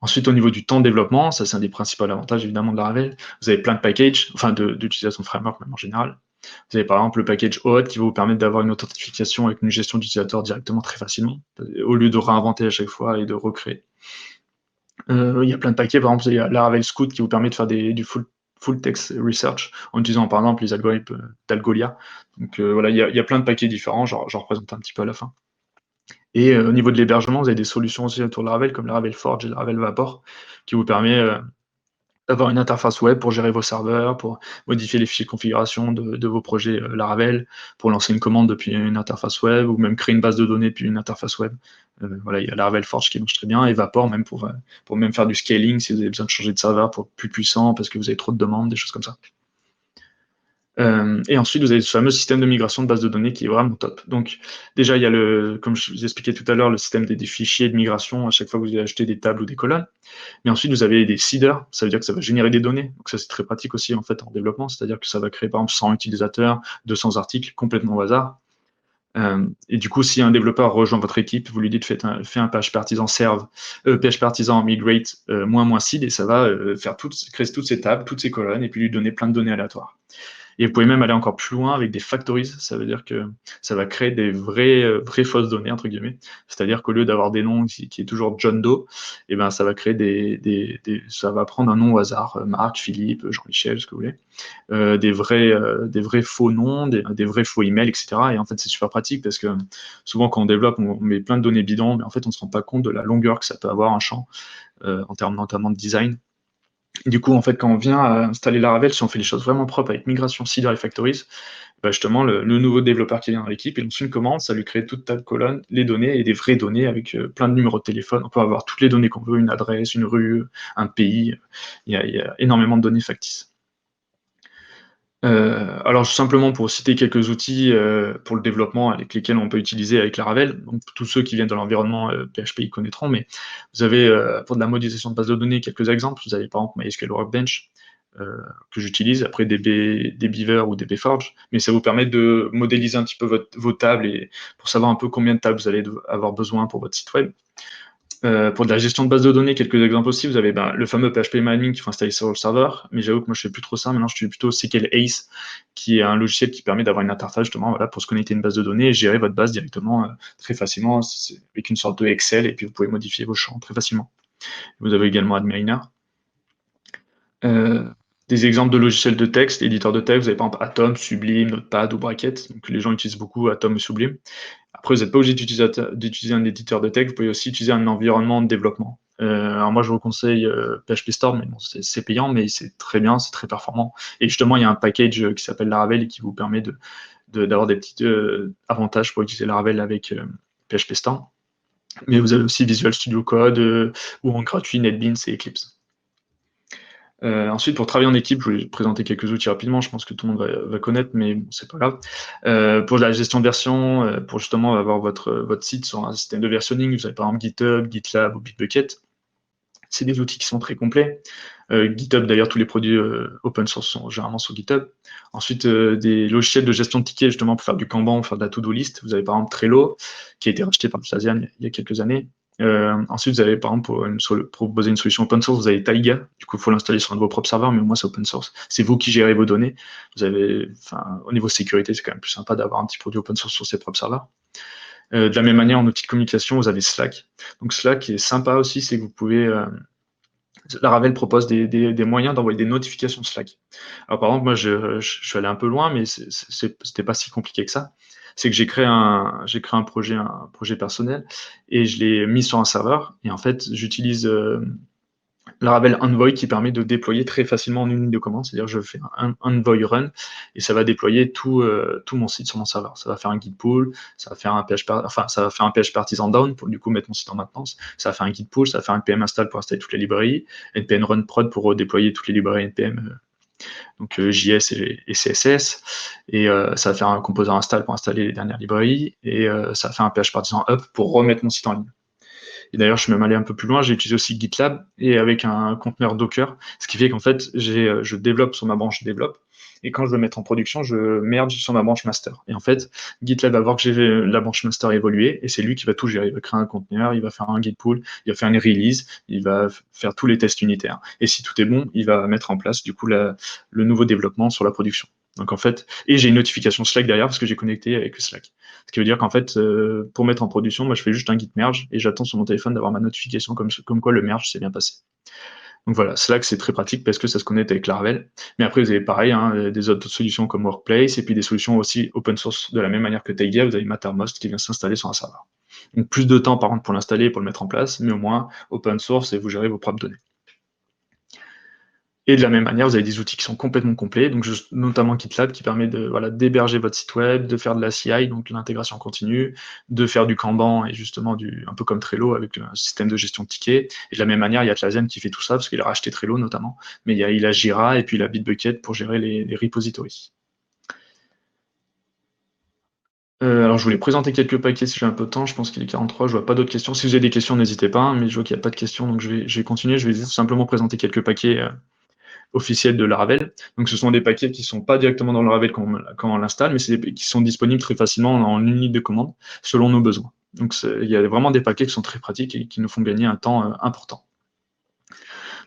Ensuite, au niveau du temps de développement, ça c'est un des principaux avantages évidemment de Laravel. Vous avez plein de packages, enfin d'utilisation de framework même en général. Vous avez par exemple le package OAuth qui va vous permettre d'avoir une authentification avec une gestion d'utilisateur directement très facilement, au lieu de réinventer à chaque fois et de recréer. Il y a plein de paquets, par exemple, il y a Laravel Scout qui vous permet de faire du full text research en utilisant par exemple les algorithmes d'Algolia. Donc voilà, il y a plein de paquets différents, j'en représente un petit peu à la fin. Et au niveau de l'hébergement, vous avez des solutions aussi autour de Laravel, comme Laravel Forge et Laravel Vapor, qui vous permet d'avoir une interface web pour gérer vos serveurs, pour modifier les fichiers de configuration de vos projets Laravel, pour lancer une commande depuis une interface web, ou même créer une base de données depuis une interface web. Voilà, il y a Laravel Forge qui marche très bien, et Vapor même pour même faire du scaling si vous avez besoin de changer de serveur pour plus puissant parce que vous avez trop de demandes, des choses comme ça. Et ensuite, vous avez ce fameux système de migration de base de données qui est vraiment top. Donc, déjà, il y a comme je vous expliquais tout à l'heure, le système des fichiers de migration à chaque fois que vous allez acheter des tables ou des colonnes. Mais ensuite, vous avez des seeders, ça veut dire que ça va générer des données. Donc, ça, c'est très pratique aussi, en fait, en développement. C'est-à-dire que ça va créer, par exemple, 100 utilisateurs, 200 articles, complètement au hasard. Et du coup, si un développeur rejoint votre équipe, vous lui dites faites un PHP artisan serve, PHP artisan migrate -- seed, et ça va créer toutes ces tables, toutes ces colonnes, et puis lui donner plein de données aléatoires. Et vous pouvez même aller encore plus loin avec des factories. Ça veut dire que ça va créer des vraies fausses données, entre guillemets. C'est-à-dire qu'au lieu d'avoir des noms qui est toujours John Doe, et ben, ça va créer ça va prendre un nom au hasard, Marc, Philippe, Jean-Michel, ce que vous voulez. Des vrais faux noms, des vrais faux emails, etc. Et en fait, c'est super pratique parce que souvent, quand on développe, on met plein de données bidons, mais en fait, on ne se rend pas compte de la longueur que ça peut avoir un champ, en termes notamment de design. Du coup, en fait, quand on vient installer Laravel, si on fait les choses vraiment propres avec migration, seeder et factories, bah justement, le nouveau développeur qui vient dans l'équipe, il lance une commande, ça lui crée toute ta colonne, les données et des vraies données avec plein de numéros de téléphone. On peut avoir toutes les données qu'on veut, une adresse, une rue, un pays. Il y a énormément de données factices. Alors simplement pour citer quelques outils pour le développement avec lesquels on peut utiliser avec Laravel, donc tous ceux qui viennent de l'environnement PHP ils connaîtront, mais vous avez pour de la modélisation de base de données quelques exemples. Vous avez par exemple MySQL Workbench que j'utilise, après Beaver ou DBForge, mais ça vous permet de modéliser un petit peu vos tables et pour savoir un peu combien de tables vous allez avoir besoin pour votre site web. Pour de la gestion de base de données, quelques exemples aussi, vous avez le fameux PHP Mining qu'il faut installer sur le serveur, mais j'avoue que moi je fais plus trop ça, maintenant je suis plutôt SQL Ace, qui est un logiciel qui permet d'avoir une interface justement voilà, pour se connecter à une base de données et gérer votre base directement très facilement avec une sorte de Excel, et puis vous pouvez modifier vos champs très facilement. Vous avez également AdMiner. Des exemples de logiciels de texte, éditeurs de texte, vous avez par exemple Atom, Sublime, Notepad ou Bracket, donc les gens utilisent beaucoup Atom et Sublime. Après, vous n'êtes pas obligé d'utiliser un éditeur de texte, vous pouvez aussi utiliser un environnement de développement. Alors moi, je vous conseille PHP Storm, mais bon, c'est payant, mais c'est très bien, c'est très performant. Et justement, il y a un package qui s'appelle Laravel et qui vous permet d'avoir des petits avantages pour utiliser Laravel avec PHP Storm. Mais vous avez aussi Visual Studio Code ou en gratuit NetBeans et Eclipse. Ensuite, pour travailler en équipe, je vais présenter quelques outils rapidement, je pense que tout le monde va connaître, mais bon, c'est pas grave. Pour la gestion de version, pour justement avoir votre site sur un système de versionning, vous avez par exemple GitHub, GitLab ou Bitbucket. C'est des outils qui sont très complets. GitHub, d'ailleurs, tous les produits open source sont généralement sur GitHub. Ensuite, des logiciels de gestion de tickets, justement, pour faire du Kanban, pour faire de la to-do list. Vous avez par exemple Trello, qui a été racheté par Atlassian il y a quelques années. Ensuite, vous avez par exemple, pour proposer une solution open source, vous avez Taiga. Du coup, il faut l'installer sur un de vos propres serveurs, mais au moins c'est open source. C'est vous qui gérez vos données. Vous avez, enfin, au niveau sécurité, c'est quand même plus sympa d'avoir un petit produit open source sur ses propres serveurs. De la même manière, en outil de communication, vous avez Slack. Donc Slack est sympa aussi, c'est que vous pouvez Laravel propose des moyens d'envoyer des notifications Slack. Alors par exemple, moi je suis allé un peu loin, mais c'était pas si compliqué que ça. C'est que j'ai créé un projet personnel et je l'ai mis sur un serveur. Et en fait, j'utilise Laravel Envoy qui permet de déployer très facilement en une ligne de commande. C'est-à-dire je fais un Envoy run et ça va déployer tout mon site sur mon serveur. Ça va faire un git pull, ça va faire un PHP artisan down pour du coup mettre mon site en maintenance. Ça va faire un git pull, ça va faire un npm install pour installer toutes les librairies, npm run prod pour déployer toutes les librairies npm, donc JS et CSS, et ça va faire un composer install pour installer les dernières librairies, et ça va faire un PHP artisan up pour remettre mon site en ligne. Et d'ailleurs, je suis même allé un peu plus loin, j'ai utilisé aussi GitLab et avec un conteneur Docker, ce qui fait qu'en fait, je développe sur ma branche développe, et quand je veux mettre en production, je merge sur ma branche master. Et en fait, GitLab va voir que j'ai la branche master évoluer, et c'est lui qui va tout gérer. Il va créer un conteneur, il va faire un git pull, il va faire une release, il va faire tous les tests unitaires. Et si tout est bon, il va mettre en place du coup le nouveau développement sur la production. Donc en fait, et j'ai une notification Slack derrière parce que j'ai connecté avec Slack. Ce qui veut dire qu'en fait, pour mettre en production, moi je fais juste un git merge et j'attends sur mon téléphone d'avoir ma notification comme quoi le merge s'est bien passé. Donc voilà, Slack c'est très pratique parce que ça se connecte avec Laravel. Mais après vous avez pareil, hein, des autres solutions comme Workplace et puis des solutions aussi open source de la même manière que Taiga, vous avez Mattermost qui vient s'installer sur un serveur. Donc plus de temps par contre pour l'installer et pour le mettre en place, mais au moins open source et vous gérez vos propres données. Et de la même manière, vous avez des outils qui sont complètement complets, donc notamment GitLab qui permet d'héberger votre site web, de faire de la CI, donc l'intégration continue, de faire du Kanban et justement un peu comme Trello avec un système de gestion de tickets. Et de la même manière, il y a Atlassian qui fait tout ça parce qu'il a racheté Trello notamment, mais il a Jira et puis il a Bitbucket pour gérer les repositories. Alors je voulais présenter quelques paquets si j'ai un peu de temps, je pense qu'il est 43, je vois pas d'autres questions. Si vous avez des questions, n'hésitez pas, mais je vois qu'il n'y a pas de questions, donc je vais continuer, je vais juste simplement présenter quelques paquets officiels de Laravel. Donc ce sont des paquets qui ne sont pas directement dans Laravel quand on l'installe, mais qui sont disponibles très facilement en une ligne de commande selon nos besoins. Donc il y a vraiment des paquets qui sont très pratiques et qui nous font gagner un temps important.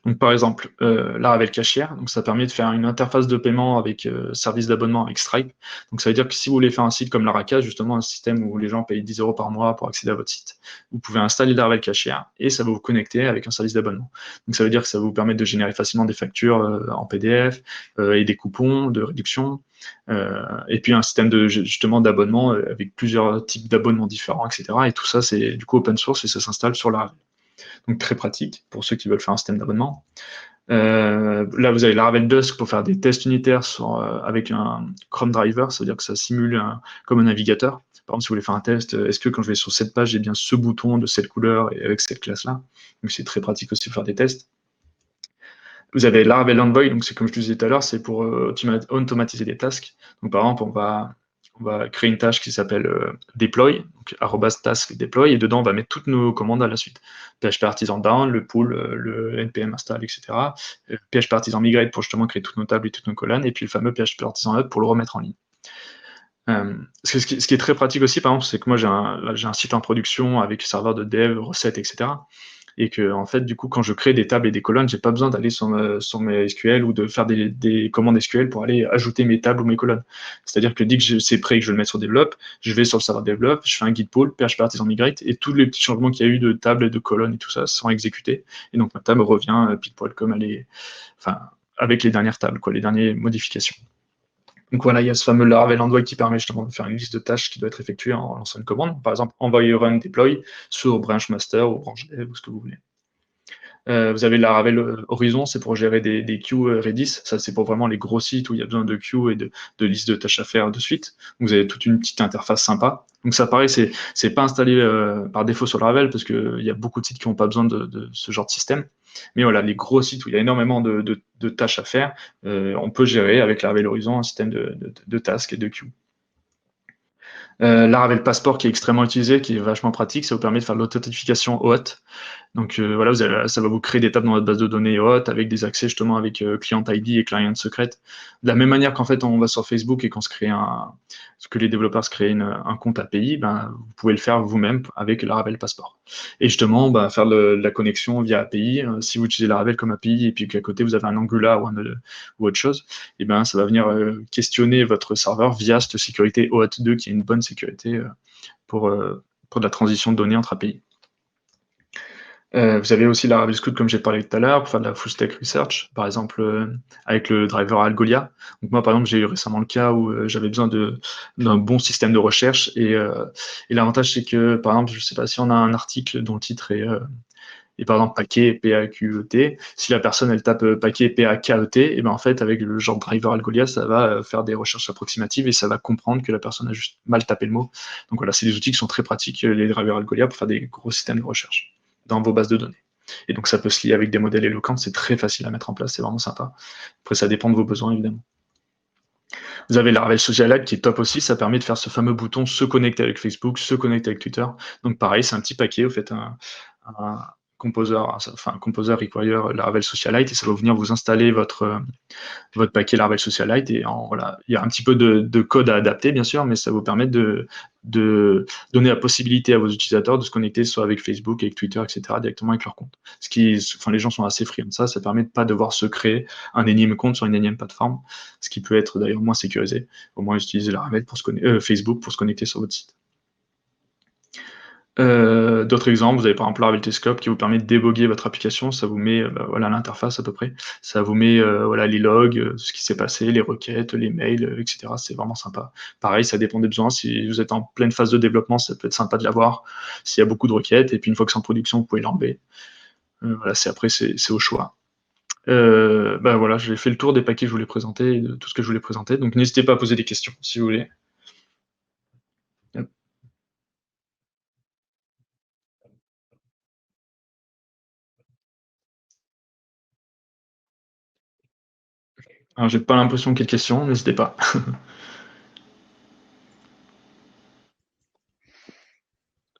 Donc par exemple, Laravel Cashier, donc ça permet de faire une interface de paiement avec service d'abonnement avec Stripe. Donc ça veut dire que si vous voulez faire un site comme Laraka, justement un système où les gens payent 10 € par mois pour accéder à votre site, vous pouvez installer Laravel Cashier et ça va vous connecter avec un service d'abonnement. Donc ça veut dire que ça va vous permettre de générer facilement des factures en PDF et des coupons de réduction. Et puis un système justement d'abonnement avec plusieurs types d'abonnements différents, etc. Et tout ça, c'est du coup open source et ça s'installe sur Laravel. Donc très pratique pour ceux qui veulent faire un système d'abonnement. Là, vous avez Laravel Dusk pour faire des tests unitaires avec un Chrome Driver, ça veut dire que ça simule comme un navigateur. Par exemple, si vous voulez faire un test, est-ce que quand je vais sur cette page, j'ai bien ce bouton de cette couleur et avec cette classe-là? Donc c'est très pratique aussi pour faire des tests. Vous avez Laravel Envoy, donc c'est comme je disais tout à l'heure, c'est pour automatiser des tasks. Donc par exemple, on va créer une tâche qui s'appelle deploy, donc @task deploy, et dedans on va mettre toutes nos commandes à la suite. PHP artisan down, le pull, le npm install, etc. PHP artisan migrate pour justement créer toutes nos tables et toutes nos colonnes, et puis le fameux PHP artisan up pour le remettre en ligne. Ce qui est très pratique aussi, par exemple, c'est que moi j'ai un site en production avec serveur de dev, recettes, etc. Et que en fait, du coup, quand je crée des tables et des colonnes, j'ai pas besoin d'aller sur mes SQL ou de faire des commandes SQL pour aller ajouter mes tables ou mes colonnes. C'est-à-dire que dès que c'est prêt et que je le mets sur Develop, je vais sur le serveur Develop, je fais un git pull, PHP artisan migrate, et tous les petits changements qu'il y a eu de tables et de colonnes et tout ça sont exécutés. Et donc ma table revient pile poil comme elle est, enfin, avec les dernières tables, quoi, les dernières modifications. Donc voilà, il y a ce fameux Laravel Envoy qui permet justement de faire une liste de tâches qui doit être effectuée en lançant une commande. Par exemple, envoy run deploy sur branch master ou branch dev ou ce que vous voulez. Vous avez Laravel Horizon, c'est pour gérer des queues Redis. Ça, c'est pour vraiment les gros sites où il y a besoin de queues et de listes de tâches à faire de suite. Vous avez toute une petite interface sympa. Donc ça, pareil, c'est pas installé par défaut sur Laravel parce qu'il y a beaucoup de sites qui n'ont pas besoin de ce genre de système. Mais voilà, les gros sites où il y a énormément de tâches à faire, on peut gérer avec Laravel Horizon un système de tasks et de queues. Laravel Passport qui est extrêmement utilisé, qui est vachement pratique, ça vous permet de faire de l'authentification OAuth. Donc voilà, ça va vous créer des tables dans votre base de données haute avec des accès justement avec client ID et client secret. De la même manière qu'en fait on va sur Facebook et qu'on se crée que les développeurs se créent un compte API, ben, vous pouvez le faire vous-même avec Laravel Passport. Et justement, ben, faire la connexion via API, si vous utilisez Laravel comme API et puis qu'à côté vous avez un Angular ou autre chose, et ben ça va venir questionner votre serveur via cette sécurité OAuth 2 qui est une bonne sécurité pour de la transition de données entre API. Vous avez aussi Laravel Scout, comme j'ai parlé tout à l'heure, pour faire de la full stack research, par exemple avec le driver Algolia. Donc moi, par exemple, j'ai eu récemment le cas où j'avais besoin d'un bon système de recherche et l'avantage, c'est que, par exemple, je ne sais pas si on a un article dont le titre est par exemple paquet PAQET. Si la personne elle tape paquet PAKET, et ben en fait avec le genre driver Algolia, ça va faire des recherches approximatives et ça va comprendre que la personne a juste mal tapé le mot. Donc voilà, c'est des outils qui sont très pratiques, les drivers Algolia, pour faire des gros systèmes de recherche dans vos bases de données. Et donc ça peut se lier avec des modèles éloquents, c'est très facile à mettre en place, c'est vraiment sympa. Après ça dépend de vos besoins évidemment. Vous avez Laravel Social App qui est top aussi, ça permet de faire ce fameux bouton se connecter avec Facebook, se connecter avec Twitter. Donc pareil, c'est un petit paquet, vous faites un composer, enfin un composer require Laravel Socialite et ça va venir vous installer votre paquet Laravel Socialite et voilà, il y a un petit peu de code à adapter bien sûr, mais ça vous permet de donner la possibilité à vos utilisateurs de se connecter soit avec Facebook, avec Twitter, etc. directement avec leur compte. Les gens sont assez friands de ça, ça permet de pas devoir se créer un énième compte sur une énième plateforme, ce qui peut être d'ailleurs moins sécurisé. Au moins utiliser Laravel Facebook pour se connecter sur votre site. D'autres exemples, vous avez par exemple Laravel Telescope qui vous permet de déboguer votre application, ça vous met voilà l'interface à peu près, ça vous met voilà les logs, ce qui s'est passé, les requêtes, les mails, etc. C'est vraiment sympa. Pareil, ça dépend des besoins. Si vous êtes en pleine phase de développement, ça peut être sympa de l'avoir. S'il y a beaucoup de requêtes, et puis une fois que c'est en production, vous pouvez l'enlever. Voilà, c'est au choix. Voilà, j'ai fait le tour des paquets que je voulais présenter, de tout ce que je voulais présenter. Donc n'hésitez pas à poser des questions si vous voulez. Alors j'ai pas l'impression qu'il y ait de questions, n'hésitez pas.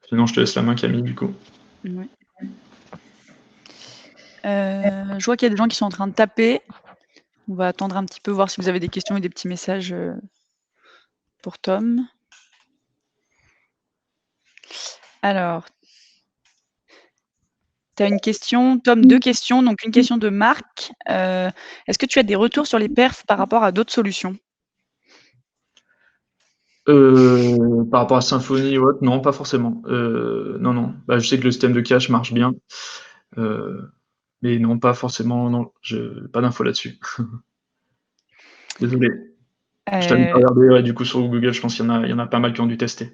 Sinon je te laisse la main Camille du coup. Ouais. Je vois qu'il y a des gens qui sont en train de taper. On va attendre un petit peu, voir si vous avez des questions et des petits messages pour Tom. Alors, tu as une question, Tom, 2 questions. Donc une question de Marc. Est-ce que tu as des retours sur les perfs par rapport à d'autres solutions? Par rapport à Symfony ou autre, non, pas forcément. Non. Bah, je sais que le système de cache marche bien. Mais non, pas forcément, non. Pas d'infos là-dessus. Désolé. Je t'invite à regarder, ouais, du coup, sur Google, je pense qu'il y en a pas mal qui ont dû tester.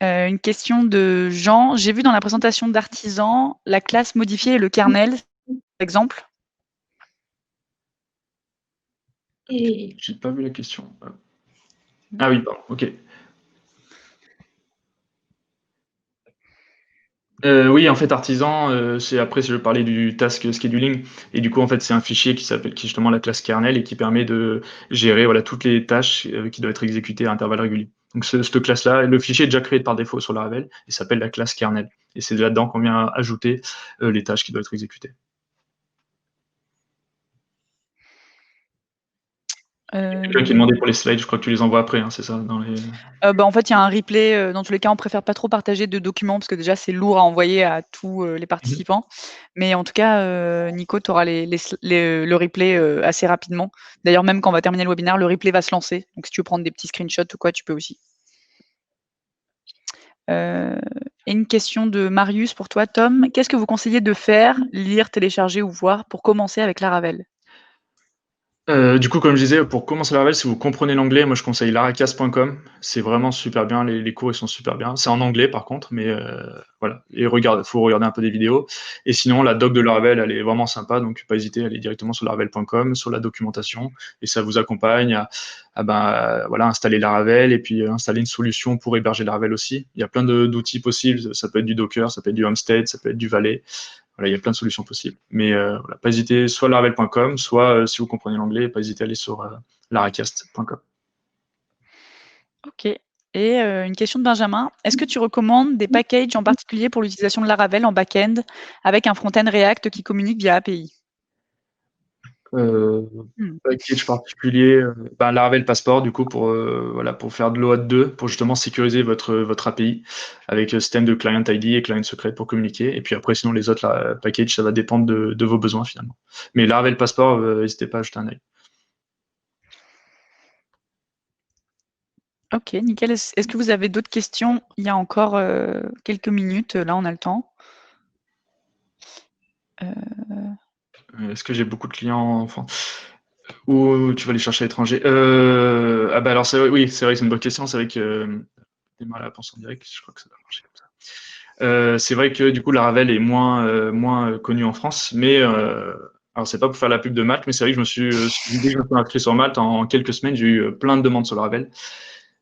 Une question de Jean. J'ai vu dans la présentation d'Artisan la classe modifiée et le kernel, par exemple. J'ai pas vu la question. Ah oui, pardon, ok. Oui, en fait, Artisan, après, je parlais du task scheduling, et du coup, en fait, c'est un fichier qui est justement la classe kernel et qui permet de gérer voilà, toutes les tâches qui doivent être exécutées à intervalles réguliers. Donc, cette classe-là, le fichier est déjà créé par défaut sur Laravel et s'appelle la classe kernel. Et c'est là-dedans qu'on vient ajouter les tâches qui doivent être exécutées. Quelqu'un qui demandait pour les slides, je crois que tu les envoies après, hein, c'est ça En fait, il y a un replay. Dans tous les cas, on préfère pas trop partager de documents parce que déjà, c'est lourd à envoyer à tous les participants. Mais en tout cas, Nico, tu auras le replay assez rapidement. D'ailleurs, même quand on va terminer le webinaire, le replay va se lancer. Donc, si tu veux prendre des petits screenshots ou quoi, tu peux aussi. Et une question de Marius pour toi, Tom. Qu'est-ce que vous conseillez de faire, lire, télécharger ou voir pour commencer avec Laravel? Du coup, comme je disais, pour commencer Laravel, si vous comprenez l'anglais, moi je conseille laracas.com. C'est vraiment super bien, les cours ils sont super bien. C'est en anglais par contre, mais voilà. Et faut regarder un peu des vidéos. Et sinon, la doc de Laravel, elle est vraiment sympa, donc pas hésiter à aller directement sur laravel.com, sur la documentation, et ça vous accompagne voilà, installer Laravel et puis installer une solution pour héberger Laravel aussi. Il y a plein d'outils possibles, ça peut être du Docker, ça peut être du Homestead, ça peut être du Valet. Voilà, il y a plein de solutions possibles. Mais voilà, pas hésiter, soit laravel.com, soit si vous comprenez l'anglais, pas hésiter à aller sur laracast.com. Ok. Et une question de Benjamin. Est-ce que tu recommandes des packages en particulier pour l'utilisation de Laravel en back-end avec un front-end React qui communique via API? Package particulier, Laravel Passport du coup pour voilà, pour faire de l'OAuth 2, pour justement sécuriser votre API avec système de client ID et client secret pour communiquer. Et puis après, sinon les autres packages, ça va dépendre de vos besoins finalement. Mais Laravel Passport, n'hésitez pas à jeter un œil. Ok, nickel. Est-ce que vous avez d'autres questions? Il y a encore quelques minutes. Là, on a le temps. Est-ce que j'ai beaucoup de clients enfin, ou tu vas les chercher à l'étranger? Alors oui, c'est vrai que c'est une bonne question. C'est vrai que démarrer la réponse en direct, je crois que ça doit marcher comme ça. C'est vrai que du coup Laravel est moins connu en France, mais alors c'est pas pour faire la pub de Malte, mais c'est vrai que dès que je me suis inscrit sur Malte, en quelques semaines, j'ai eu plein de demandes sur Laravel.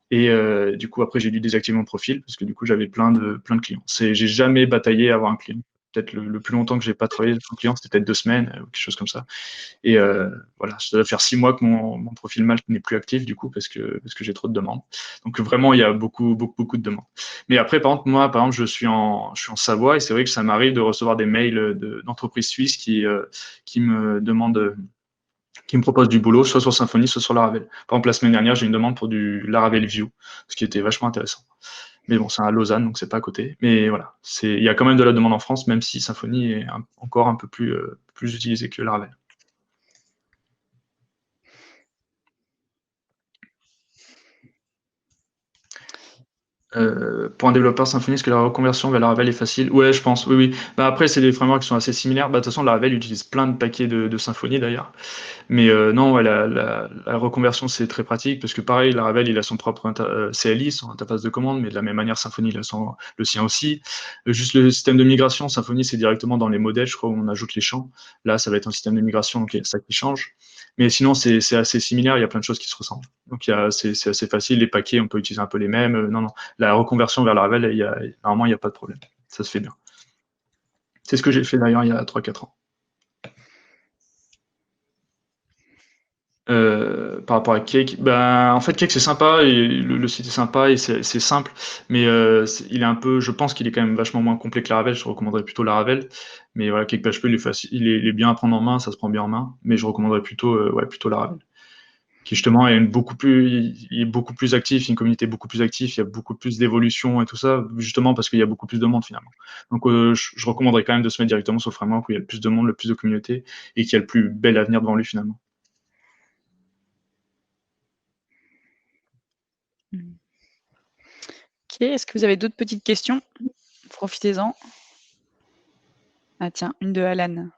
Et du coup, après, j'ai dû désactiver mon profil parce que du coup, j'avais plein de clients. J'ai jamais bataillé à avoir un client. Peut-être le plus longtemps que j'ai pas travaillé avec un client, c'était peut-être 2 semaines ou quelque chose comme ça. Et voilà, ça doit faire 6 mois que mon profil Malte n'est plus actif du coup parce que j'ai trop de demandes. Donc vraiment, il y a beaucoup de demandes. Mais après, par exemple, je suis en Savoie et c'est vrai que ça m'arrive de recevoir des mails d'entreprises suisses qui me demandent qui me propose du boulot, soit sur Symfony, soit sur Laravel. Par exemple, la semaine dernière, j'ai une demande pour du Laravel View, ce qui était vachement intéressant. Mais bon, c'est à Lausanne, donc c'est pas à côté. Mais voilà, il y a quand même de la demande en France, même si Symfony est encore un peu plus utilisé que Laravel. Pour un développeur Symfony, est-ce que la reconversion vers Laravel est facile? Ouais, je pense, oui. Après, c'est des frameworks qui sont assez similaires. De toute façon, Laravel utilise plein de paquets de Symfony d'ailleurs. Mais non, ouais, la reconversion, c'est très pratique parce que pareil, Laravel, il a son propre CLI, son interface de commande, mais de la même manière, Symfony, il a le sien aussi. Juste le système de migration, Symfony, c'est directement dans les modèles, je crois, où on ajoute les champs. Là, ça va être un système de migration, donc il y a ça qui change. Mais sinon, c'est assez similaire, il y a plein de choses qui se ressemblent. Donc c'est assez facile, les paquets, on peut utiliser un peu les mêmes. Non, la reconversion vers Laravel, normalement, il n'y a pas de problème. Ça se fait bien. C'est ce que j'ai fait d'ailleurs il y a 3-4 ans. Par rapport à Cake, en fait Cake c'est sympa et le site est sympa et c'est simple, mais il est un peu, je pense qu'il est quand même vachement moins complet que Laravel. Je recommanderais plutôt Laravel, mais voilà, Cake PHP il est facile, il est bien à prendre en main, ça se prend bien en main, mais je recommanderais plutôt Laravel, qui justement il est beaucoup plus actif, une communauté beaucoup plus active, il y a beaucoup plus d'évolution et tout ça, justement parce qu'il y a beaucoup plus de monde finalement. Donc je recommanderais quand même de se mettre directement sur le framework où il y a le plus de monde, le plus de communauté et qui a le plus bel avenir devant lui finalement. Ok, est-ce que vous avez d'autres petites questions? Profitez-en. Ah tiens, une de Alan.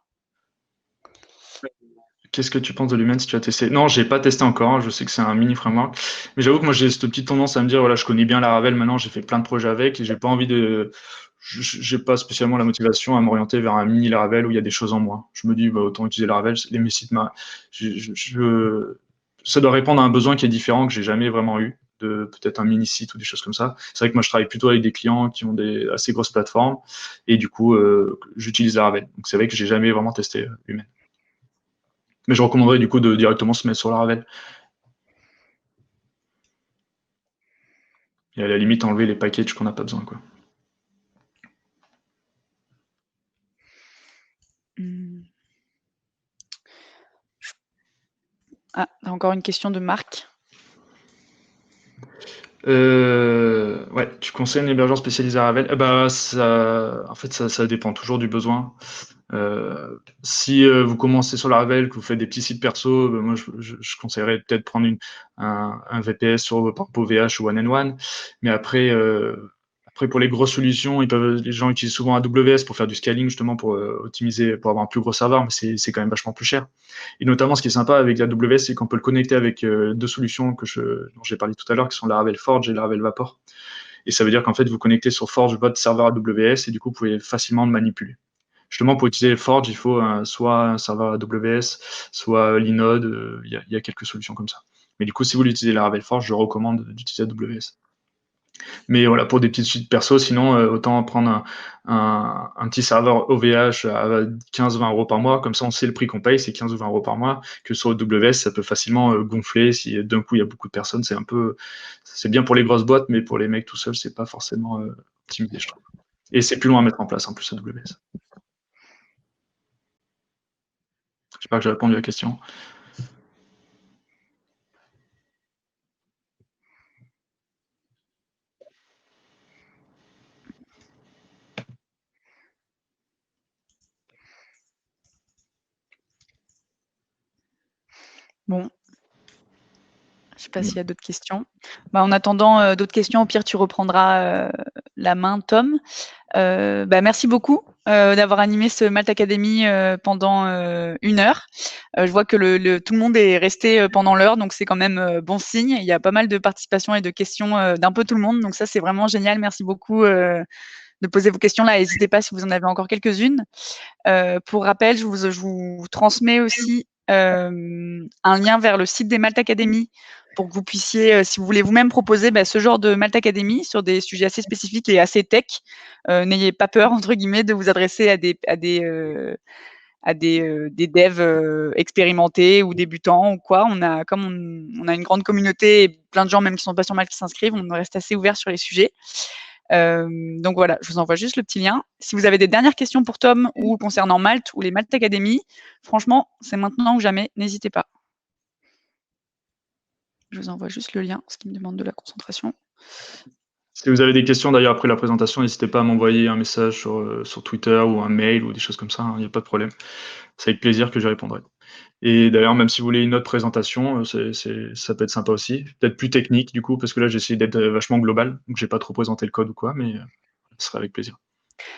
Qu'est-ce que tu penses de Lumen si tu as testé? Non, j'ai pas testé encore. Je sais que c'est un mini framework, mais j'avoue que moi j'ai cette petite tendance à me dire voilà, je connais bien Laravel maintenant, j'ai fait plein de projets avec et j'ai pas envie j'ai pas spécialement la motivation à m'orienter vers un mini Laravel où il y a des choses en moins. Je me dis autant utiliser Laravel. Les sites, ça doit répondre à un besoin qui est différent que j'ai jamais vraiment eu, de peut-être un mini site ou des choses comme ça. C'est vrai que moi je travaille plutôt avec des clients qui ont des assez grosses plateformes et du coup j'utilise Laravel. Donc c'est vrai que j'ai jamais vraiment testé Lumen. Mais je recommanderais du coup de directement se mettre sur Laravel. Et à la limite enlever les packages qu'on n'a pas besoin, quoi. Ah, encore une question de Marc. Ouais, tu conseilles un hébergeur spécialisé à Laravel? En fait, ça dépend toujours du besoin. Si vous commencez sur Laravel, que vous faites des petits sites perso, moi je conseillerais peut-être prendre un VPS sur Pampo VH ou One and One. Mais après pour les grosses solutions, les gens utilisent souvent AWS pour faire du scaling justement pour optimiser, pour avoir un plus gros serveur, mais c'est quand même vachement plus cher. Et notamment, ce qui est sympa avec AWS, c'est qu'on peut le connecter avec deux solutions dont j'ai parlé tout à l'heure, qui sont Laravel Forge et Laravel Vapor. Et ça veut dire qu'en fait, vous connectez sur Forge votre serveur AWS et du coup, vous pouvez facilement le manipuler. Justement, pour utiliser Forge, il faut soit un serveur AWS, soit Linode. Il y a quelques solutions comme ça. Mais du coup, si vous utilisez Laravel Forge, je recommande d'utiliser AWS. Mais voilà, pour des petites suites perso, sinon, autant prendre un petit serveur OVH à 15-20 euros par mois, comme ça on sait le prix qu'on paye, c'est 15 ou 20 euros par mois, que sur AWS, ça peut facilement gonfler si d'un coup il y a beaucoup de personnes, c'est bien pour les grosses boîtes, mais pour les mecs tout seuls, c'est pas forcément optimisé, je trouve. Et c'est plus loin à mettre en place en plus AWS. J'espère que j'ai répondu à la question. Bon. Je sais pas s'il y a d'autres questions. Bah, en attendant, d'autres questions, au pire, tu reprendras, la main, Tom. Bah, merci beaucoup, d'avoir animé ce Malte Academy, pendant, 1 heure. Je vois que tout le monde est resté, pendant l'heure, donc c'est quand même, bon signe. Il y a pas mal de participation et de questions, d'un peu tout le monde, donc ça, c'est vraiment génial. Merci beaucoup, de poser vos questions là. N'hésitez pas si vous en avez encore quelques-unes. Pour rappel, je vous transmets aussi, un lien vers le site des Malte Academy pour que vous puissiez, si vous voulez vous-même proposer, ce genre de Malte Academy sur des sujets assez spécifiques et assez tech, n'ayez pas peur entre guillemets de vous adresser à des devs, expérimentés ou débutants ou quoi. On a une grande communauté et plein de gens même qui sont pas sur Malte qui s'inscrivent, on reste assez ouvert sur les sujets. Donc voilà, je vous envoie juste le petit lien. Si vous avez des dernières questions pour Tom ou concernant Malte ou les Malte Academy, franchement, c'est maintenant ou jamais, n'hésitez pas. Je vous envoie juste le lien, ce qui me demande de la concentration. Si vous avez des questions d'ailleurs après la présentation, n'hésitez pas à m'envoyer un message sur Twitter ou un mail ou des choses comme ça, il n'y a pas de problème. C'est avec plaisir que j'y répondrai. Et d'ailleurs, même si vous voulez une autre présentation, ça peut être sympa aussi. Peut-être plus technique du coup, parce que là j'ai essayé d'être vachement global, donc j'ai pas trop présenté le code ou quoi, mais ce sera avec plaisir.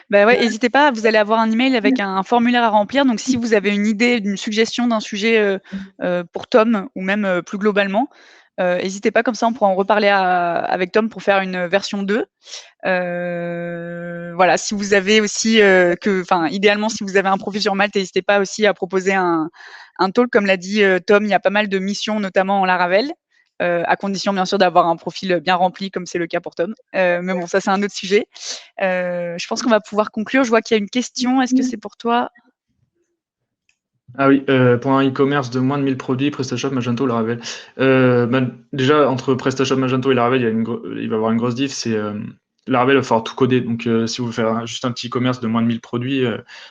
Bah ouais, n'hésitez pas, vous allez avoir un email avec un formulaire à remplir. Donc si vous avez une idée, une suggestion d'un sujet pour Tom ou même plus globalement, n'hésitez pas, comme ça on pourra en reparler avec Tom pour faire une version 2. Voilà, si vous avez aussi, idéalement, si vous avez un profil sur Malte, n'hésitez pas aussi à proposer un talk. Comme l'a dit Tom, il y a pas mal de missions, notamment en Laravel, à condition bien sûr d'avoir un profil bien rempli, comme c'est le cas pour Tom. Mais bon, ça c'est un autre sujet. Je pense qu'on va pouvoir conclure. Je vois qu'il y a une question. Est-ce que c'est pour toi? Ah oui, pour un e-commerce de moins de 1000 produits, PrestaShop, Magento, Laravel. Déjà, entre PrestaShop, Magento et Laravel, il va y avoir une grosse diff. Laravel, il va falloir tout coder. Donc, si vous faites juste un petit e-commerce de moins de 1000 produits,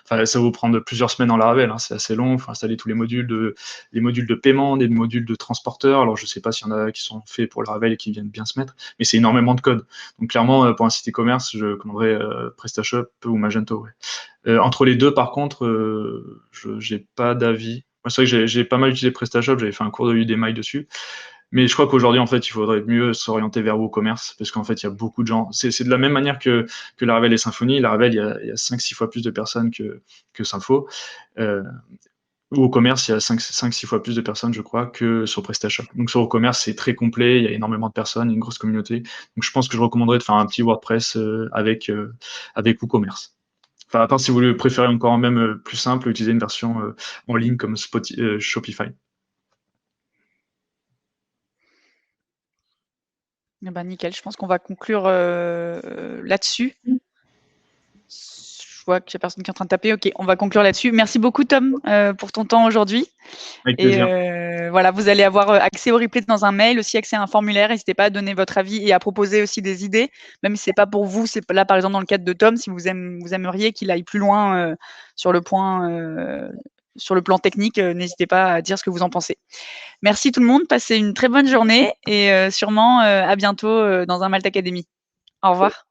ça va vous prendre plusieurs semaines en Laravel. Hein, c'est assez long. Il faut installer tous les modules de paiement, des modules de transporteur. Alors, je ne sais pas s'il y en a qui sont faits pour Laravel et qui viennent bien se mettre, mais c'est énormément de code. Donc, clairement, pour un site e-commerce, je commanderais PrestaShop ou Magento. Ouais. Entre les deux, par contre, je n'ai pas d'avis. Moi, c'est vrai que j'ai pas mal utilisé PrestaShop, j'avais fait un cours de Udemy dessus. Mais je crois qu'aujourd'hui, en fait, il faudrait mieux s'orienter vers WooCommerce, parce qu'en fait, il y a beaucoup de gens. C'est de la même manière que Laravel et Symfony. Laravel, il y a 5-6 fois plus de personnes que Sympho. WooCommerce, il y a 5-6 fois plus de personnes, je crois, que sur PrestaShop. Donc sur WooCommerce, c'est très complet, il y a énormément de personnes, une grosse communauté. Donc je pense que je recommanderais de faire un petit WordPress avec WooCommerce. Enfin, à part si vous le préférez encore même plus simple, utiliser une version en ligne comme Shopify. Eh ben, nickel, je pense qu'on va conclure là-dessus. Je vois qu'il n'y a personne qui est en train de taper. Ok, on va conclure là-dessus. Merci beaucoup, Tom, pour ton temps aujourd'hui. Avec Et plaisir. voilà, vous allez avoir accès au replay dans un mail, aussi accès à un formulaire. N'hésitez pas à donner votre avis et à proposer aussi des idées, même si c'est pas pour vous. C'est là, par exemple, dans le cadre de Tom, si vous aimeriez qu'il aille plus loin sur le plan technique, n'hésitez pas à dire ce que vous en pensez. Merci tout le monde, passez une très bonne journée et sûrement à bientôt dans un Malte Academy. Au revoir.